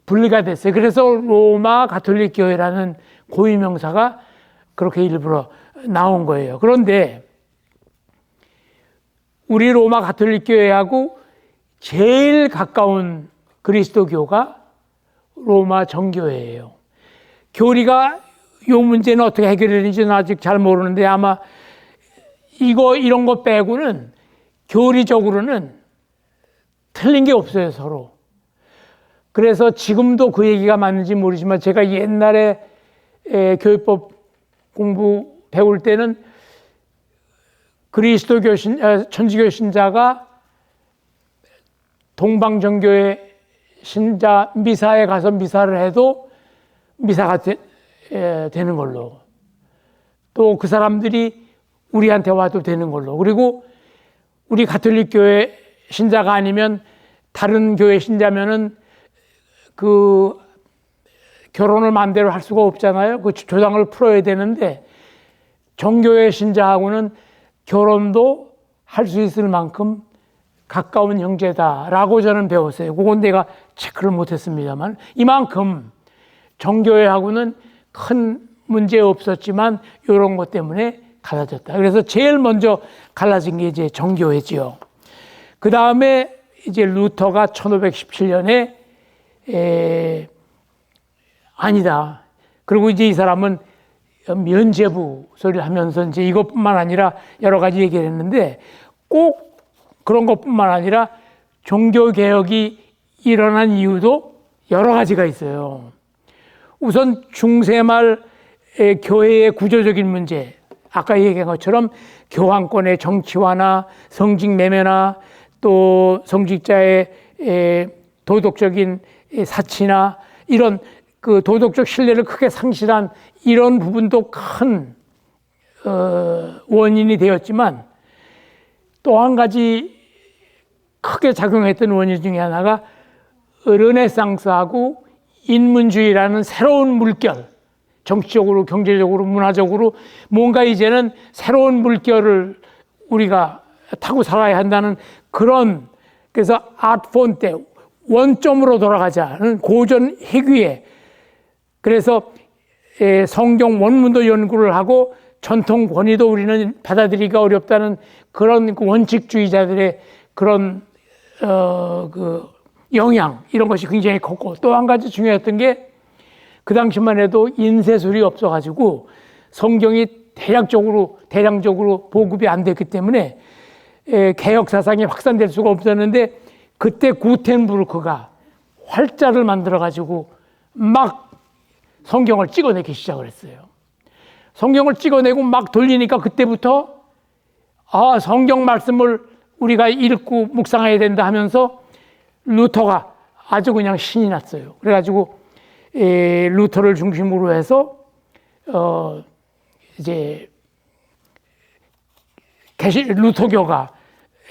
분리가 됐어요. 그래서 로마 가톨릭 교회라는 고유명사가 그렇게 일부러 나온 거예요. 그런데 우리 로마 가톨릭 교회하고 제일 가까운 그리스도교가 로마 정교회예요. 교리가 이 문제는 어떻게 해결되는지는 아직 잘 모르는데 아마 이런 거 빼고는 교리적으로는 틀린 게 없어요, 서로. 그래서 지금도 그 얘기가 맞는지 모르지만 제가 옛날에 교회법 공부 배울 때는 그리스도교 천주교 신자가 동방정교회 신자 미사에 가서 미사를 해도 미사가 되는 걸로, 또 그 사람들이 우리한테 와도 되는 걸로, 그리고 우리 가톨릭 교회 신자가 아니면 다른 교회 신자면은 그 결혼을 마음대로 할 수가 없잖아요. 그 조상을 풀어야 되는데 정교회 신자하고는 결혼도 할 수 있을 만큼 가까운 형제다라고 저는 배웠어요. 그건 내가 체크를 못했습니다만 이만큼 정교회하고는 큰 문제 없었지만 이런 것 때문에 갈라졌다. 그래서 제일 먼저 갈라진 게 이제 정교회지요. 그 다음에 이제 루터가 1517년에 아니다. 그리고 이제 이 사람은 면죄부 소리를 하면서 이제 이것뿐만 아니라 여러 가지 얘기를 했는데 꼭 그런 것뿐만 아니라 종교 개혁이 일어난 이유도 여러 가지가 있어요. 우선 중세 말 교회의 구조적인 문제, 아까 얘기한 것처럼 교황권의 정치화나 성직 매매나 또 성직자의 도덕적인 사치나 이런 그 도덕적 신뢰를 크게 상실한 이런 부분도 큰 원인이 되었지만 또 한 가지 크게 작용했던 원인 중에 하나가 르네상스하고 인문주의라는 새로운 물결, 정치적으로 경제적으로 문화적으로 뭔가 이제는 새로운 물결을 우리가 타고 살아야 한다는 그런, 그래서 아트폰테 원점으로 돌아가자는 고전 희귀에, 그래서 성경 원문도 연구를 하고 전통 권위도 우리는 받아들이기가 어렵다는 그런 원칙주의자들의 그런 그 영향, 이런 것이 굉장히 컸고, 또 한 가지 중요했던 게 그 당시만 해도 인쇄술이 없어가지고 성경이 대량적으로 보급이 안 됐기 때문에 개혁 사상이 확산될 수가 없었는데, 그때 구텐부르크가 활자를 만들어가지고 막 성경을 찍어내기 시작을 했어요. 성경을 찍어내고 막 돌리니까 그때부터 성경 말씀을 우리가 읽고 묵상해야 된다 하면서 루터가 아주 그냥 신이 났어요. 그래가지고 루터를 중심으로 해서 이제 루터교가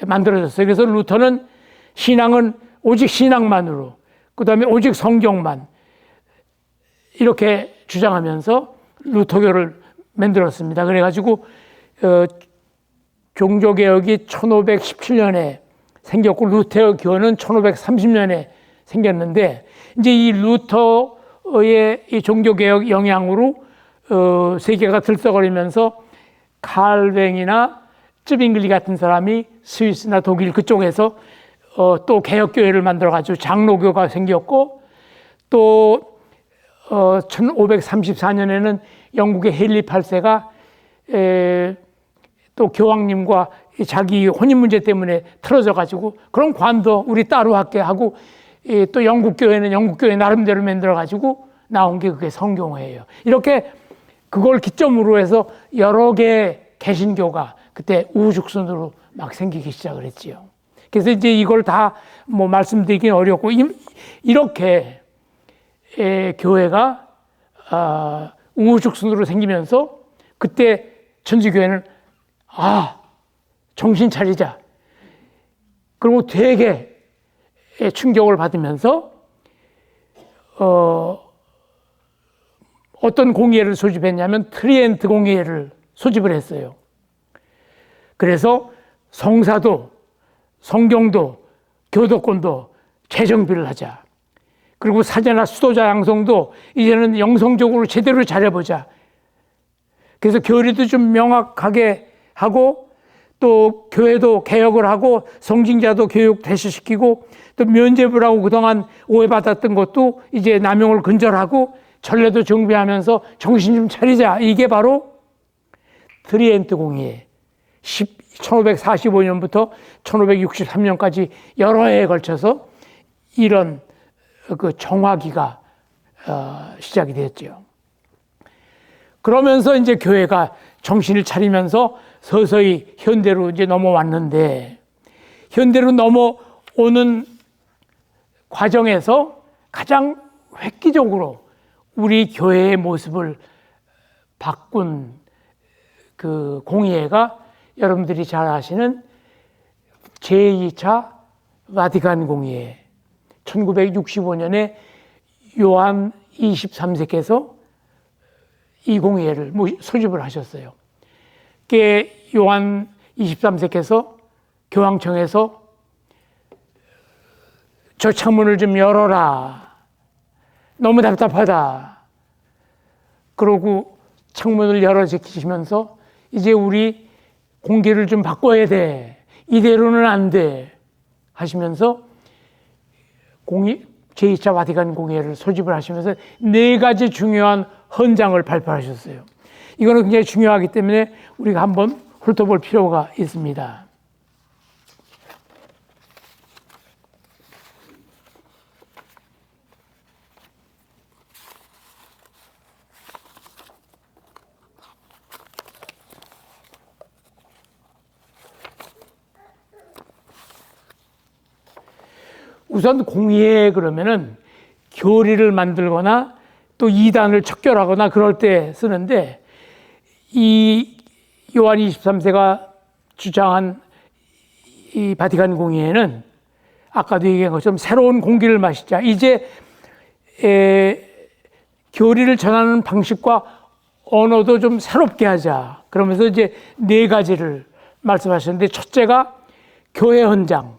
만들어졌어요. 그래서 루터는 신앙은 오직 신앙만으로, 그 다음에 오직 성경만 이렇게 주장하면서 루터교를 만들었습니다. 그래가지고 종교개혁이 1517년에 생겼고 루터교는 1530년에 생겼는데, 이제 이 루터의 이 종교개혁 영향으로 세계가 들썩거리면서 칼뱅이나 쯔빙글리 같은 사람이 스위스나 독일 그쪽에서 또 개혁교회를 만들어가지고 장로교가 생겼고, 또 1534년에는 영국의 헨리 8세가 또 교황님과 자기 혼인 문제 때문에 틀어져가지고 그런 관도 우리 따로 할게 하고, 또 영국교회는 영국교회 나름대로 만들어가지고 나온 게 그게 성경회예요. 이렇게 그걸 기점으로 해서 여러 개의 개신교가 그때 우후죽순으로 막 생기기 시작을 했지요. 그래서 이제 이걸 다 뭐 말씀드리긴 어렵고, 이렇게 교회가 우후죽순으로 생기면서 그때 천주교회는 정신 차리자. 그리고 되게 충격을 받으면서 어떤 공예를 소집했냐면 트리엔트 공예를 소집을 했어요. 그래서 성사도, 성경도, 교도권도 재정비를 하자. 그리고 사제나 수도자 양성도 이제는 영성적으로 제대로 잘해보자. 그래서 교리도 좀 명확하게 하고 또 교회도 개혁을 하고 성직자도 교육 대시시키고 또 면죄부라고 그동안 오해받았던 것도 이제 남용을 근절하고 전례도 정비하면서 정신 좀 차리자. 이게 바로 트리엔트 공의회 1545년부터 1563년까지 여러 해에 걸쳐서 이런 그 정화기가 시작이 되었죠. 그러면서 이제 교회가 정신을 차리면서 서서히 현대로 이제 넘어왔는데, 현대로 넘어오는 과정에서 가장 획기적으로 우리 교회의 모습을 바꾼 그 공의회가 여러분들이 잘 아시는 제2차 바티칸 공의회, 1965년에 요한 23세께서 이 공의회를 소집을 하셨어요. 그게 요한 23세께서 교황청에서 저 창문을 좀 열어라. 너무 답답하다. 그러고 창문을 열어제키시면서 이제 우리 공기를 좀 바꿔야 돼. 이대로는 안 돼. 하시면서 제2차 바티칸 공의회를 소집을 하시면서 4가지 중요한 헌장을 발표하셨어요. 이거는 굉장히 중요하기 때문에 우리가 한번 훑어볼 필요가 있습니다. 우선 공의회 그러면은 교리를 만들거나 또 이단을 척결하거나 그럴 때 쓰는데, 이 요한 23세가 주장한 이 바티칸 공의회는 아까도 얘기한 것처럼 새로운 공기를 마시자. 이제 교리를 전하는 방식과 언어도 좀 새롭게 하자. 그러면서 이제 4가지를 말씀하셨는데, 첫째가 교회 헌장.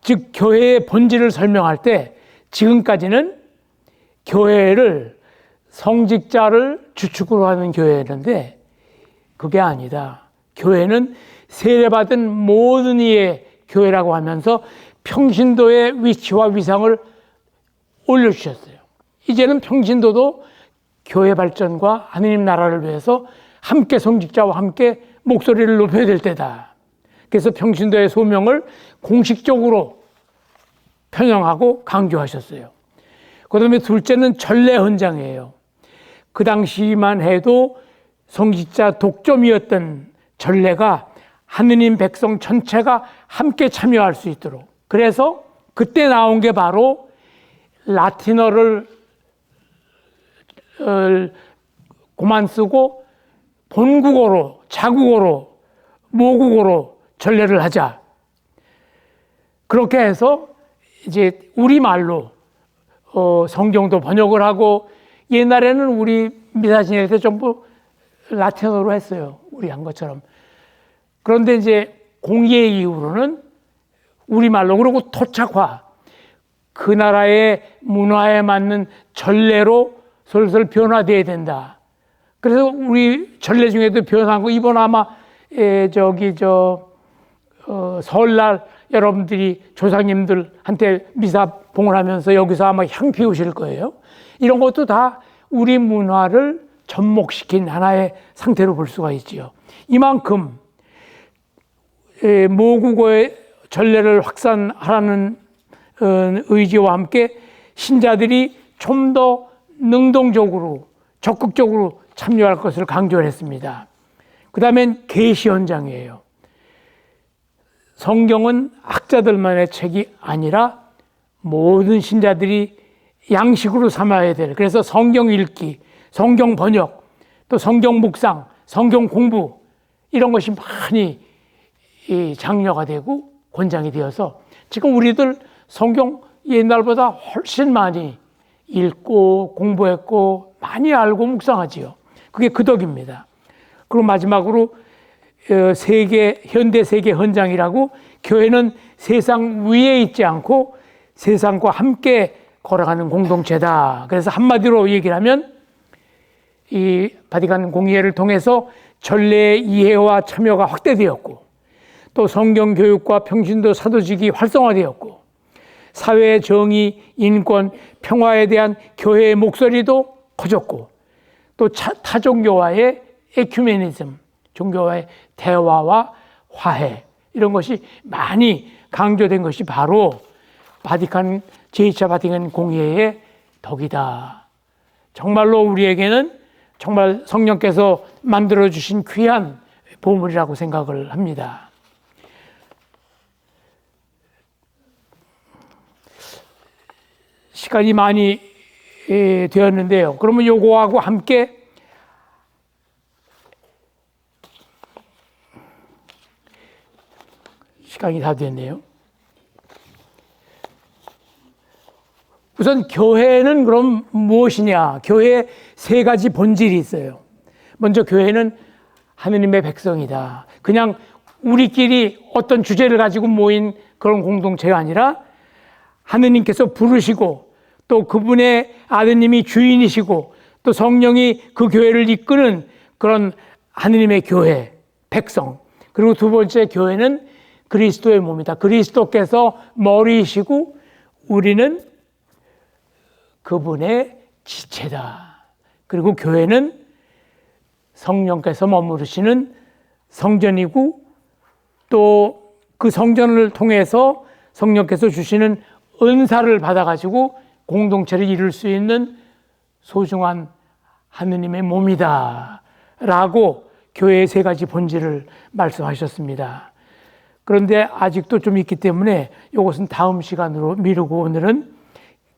즉 교회의 본질을 설명할 때 지금까지는 교회를 성직자를 주축으로 하는 교회였는데 그게 아니다. 교회는 세례받은 모든 이의 교회라고 하면서 평신도의 위치와 위상을 올려주셨어요. 이제는 평신도도 교회 발전과 하느님 나라를 위해서 함께 성직자와 함께 목소리를 높여야 될 때다. 그래서 평신도의 소명을 공식적으로 편향하고 강조하셨어요. 그 다음에 둘째는 전례 헌장이에요. 그 당시만 해도 성직자 독점이었던 전례가 하느님 백성 전체가 함께 참여할 수 있도록. 그래서 그때 나온 게 바로 라틴어를 고만 쓰고 본국어로, 자국어로, 모국어로 전례를 하자. 그렇게 해서 이제 우리말로 성경도 번역을 하고, 옛날에는 우리 미사 지낼 때 전부 라틴어로 했어요. 우리 한 것처럼. 그런데 이제 공의회 이후로는 우리말로, 그리고 토착화, 그 나라의 문화에 맞는 전례로 슬슬 변화되어야 된다. 그래서 우리 전례 중에도 변화한 거, 이번 아마 설날 여러분들이 조상님들한테 미사 봉헌하면서 여기서 아마 향 피우실 거예요. 이런 것도 다 우리 문화를 접목시킨 하나의 상태로 볼 수가 있지요. 이만큼 모국어의 전례를 확산하라는 의지와 함께 신자들이 좀 더 능동적으로 적극적으로 참여할 것을 강조를 했습니다. 그 다음엔 계시 헌장이에요. 성경은 학자들만의 책이 아니라 모든 신자들이 양식으로 삼아야 될, 그래서 성경 읽기, 성경 번역, 또 성경 묵상, 성경 공부, 이런 것이 많이 장려가 되고 권장이 되어서 지금 우리들 성경 옛날보다 훨씬 많이 읽고 공부했고 많이 알고 묵상하지요. 그게 그 덕입니다. 그리고 마지막으로 현대 세계 헌장이라고, 교회는 세상 위에 있지 않고 세상과 함께 걸어가는 공동체다. 그래서 한마디로 얘기를 하면 이 바티칸 공의회를 통해서 전례의 이해와 참여가 확대되었고, 또 성경 교육과 평신도 사도직이 활성화되었고, 사회의 정의, 인권, 평화에 대한 교회의 목소리도 커졌고, 또 타종교와의 에큐메니즘, 종교와의 대화와 화해, 이런 것이 많이 강조된 것이 바로 제2차 바티칸 공의회의 덕이다. 정말로 우리에게는 정말 성령께서 만들어주신 귀한 보물이라고 생각을 합니다. 시간이 많이 되었는데요. 그러면 요거하고 함께 시간이 다 됐네요. 우선 교회는 그럼 무엇이냐? 교회에 세 가지 본질이 있어요. 먼저 교회는 하느님의 백성이다. 그냥 우리끼리 어떤 주제를 가지고 모인 그런 공동체가 아니라 하느님께서 부르시고 또 그분의 아드님이 주인이시고 또 성령이 그 교회를 이끄는 그런 하느님의 교회, 백성. 그리고 두 번째, 교회는 그리스도의 몸이다. 그리스도께서 머리이시고 우리는 그분의 지체다. 그리고 교회는 성령께서 머무르시는 성전이고 또 그 성전을 통해서 성령께서 주시는 은사를 받아가지고 공동체를 이룰 수 있는 소중한 하느님의 몸이다 라고 교회의 세 가지 본질을 말씀하셨습니다. 그런데 아직도 좀 있기 때문에 이것은 다음 시간으로 미루고 오늘은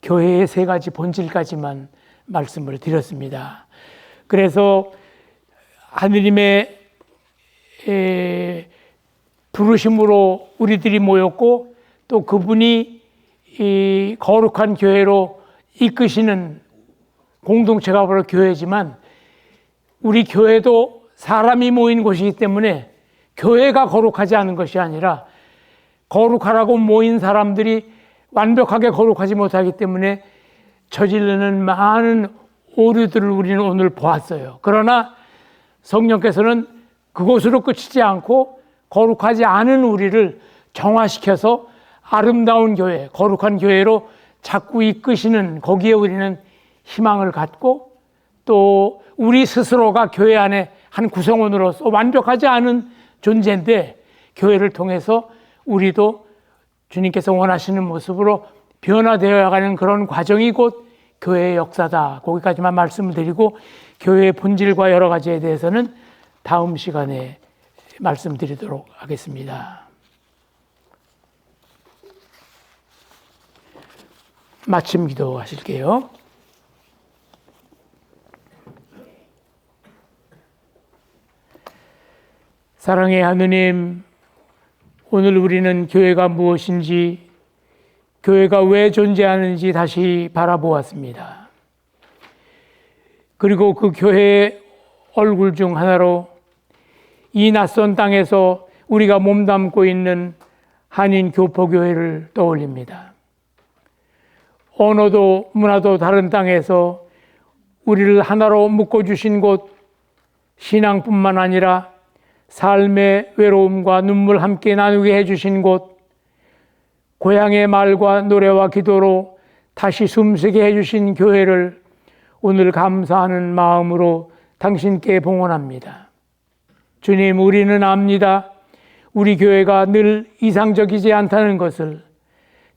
교회의 세 가지 본질까지만 말씀을 드렸습니다. 그래서 하느님의 부르심으로 우리들이 모였고 또 그분이 이 거룩한 교회로 이끄시는 공동체가 바로 교회지만 우리 교회도 사람이 모인 곳이기 때문에 교회가 거룩하지 않은 것이 아니라 거룩하라고 모인 사람들이 완벽하게 거룩하지 못하기 때문에 저지르는 많은 오류들을 우리는 오늘 보았어요. 그러나 성령께서는 그곳으로 끝이지 않고 거룩하지 않은 우리를 정화시켜서 아름다운 교회, 거룩한 교회로 자꾸 이끄시는 거기에 우리는 희망을 갖고 또 우리 스스로가 교회 안에 한 구성원으로서 완벽하지 않은 존재인데 교회를 통해서 우리도 주님께서 원하시는 모습으로 변화되어 가는 그런 과정이 곧 교회의 역사다. 거기까지만 말씀을 드리고 교회의 본질과 여러 가지에 대해서는 다음 시간에 말씀드리도록 하겠습니다. 마침 기도하실게요. 사랑의 하느님, 오늘 우리는 교회가 무엇인지, 교회가 왜 존재하는지 다시 바라보았습니다. 그리고 그 교회의 얼굴 중 하나로 이 낯선 땅에서 우리가 몸담고 있는 한인 교포교회를 떠올립니다. 언어도 문화도 다른 땅에서 우리를 하나로 묶어주신 곳, 신앙뿐만 아니라 삶의 외로움과 눈물 함께 나누게 해주신 곳, 고향의 말과 노래와 기도로 다시 숨쉬게 해주신 교회를 오늘 감사하는 마음으로 당신께 봉헌합니다. 주님, 우리는 압니다. 우리 교회가 늘 이상적이지 않다는 것을.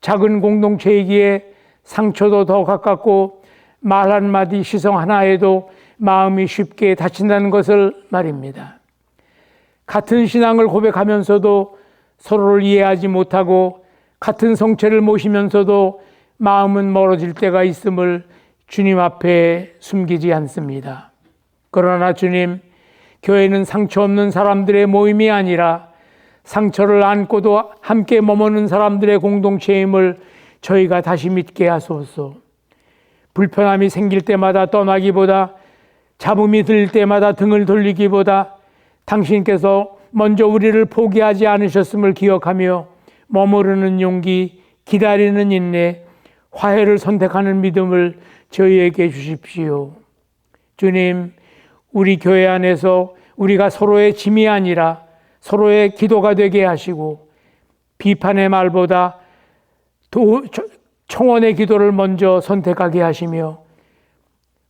작은 공동체이기에 상처도 더 가깝고 말 한마디 시성 하나에도 마음이 쉽게 다친다는 것을 말입니다. 같은 신앙을 고백하면서도 서로를 이해하지 못하고 같은 성체를 모시면서도 마음은 멀어질 때가 있음을 주님 앞에 숨기지 않습니다. 그러나 주님, 교회는 상처 없는 사람들의 모임이 아니라 상처를 안고도 함께 머무는 사람들의 공동체임을 저희가 다시 믿게 하소서. 불편함이 생길 때마다 떠나기보다, 잡음이 들 때마다 등을 돌리기보다 당신께서 먼저 우리를 포기하지 않으셨음을 기억하며 머무르는 용기, 기다리는 인내, 화해를 선택하는 믿음을 저희에게 주십시오. 주님, 우리 교회 안에서 우리가 서로의 짐이 아니라 서로의 기도가 되게 하시고 비판의 말보다 청원의 기도를 먼저 선택하게 하시며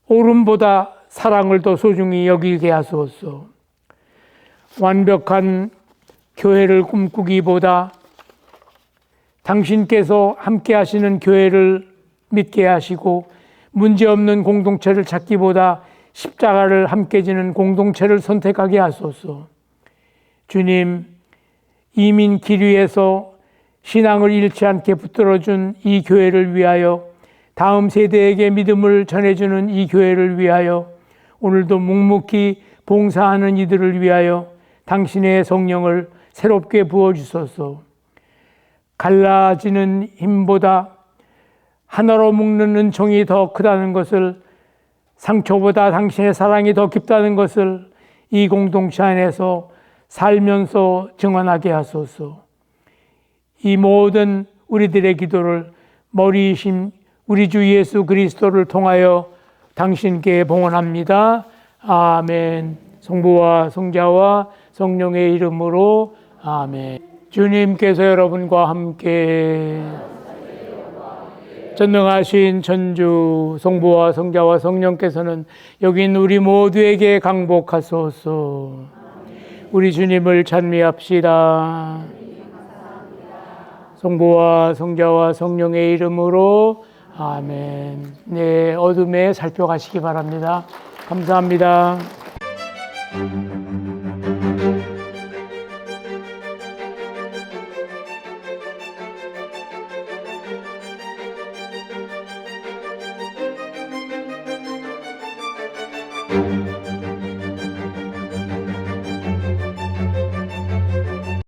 옳음보다 사랑을 더 소중히 여기게 하소서. 완벽한 교회를 꿈꾸기보다 당신께서 함께 하시는 교회를 믿게 하시고 문제없는 공동체를 찾기보다 십자가를 함께 지는 공동체를 선택하게 하소서. 주님, 이민 길 위에서 신앙을 잃지 않게 붙들어준 이 교회를 위하여, 다음 세대에게 믿음을 전해주는 이 교회를 위하여, 오늘도 묵묵히 봉사하는 이들을 위하여 당신의 성령을 새롭게 부어주소서. 갈라지는 힘보다 하나로 묶는 은총이 더 크다는 것을, 상처보다 당신의 사랑이 더 깊다는 것을 이 공동체 안에서 살면서 증언하게 하소서. 이 모든 우리들의 기도를 머리이신 우리 주 예수 그리스도를 통하여 당신께 봉헌합니다. 아멘. 성부와 성자와 성령의 이름으로 아멘. 주님께서 여러분과 함께 전능하신 천주 성부와 성자와 성령께서는 여긴 우리 모두에게 강복하소서. 우리 주님을 찬미합시다. 성부와 성자와 성령의 이름으로 아멘. 네, 어둠에 살펴가시기 바랍니다. 감사합니다.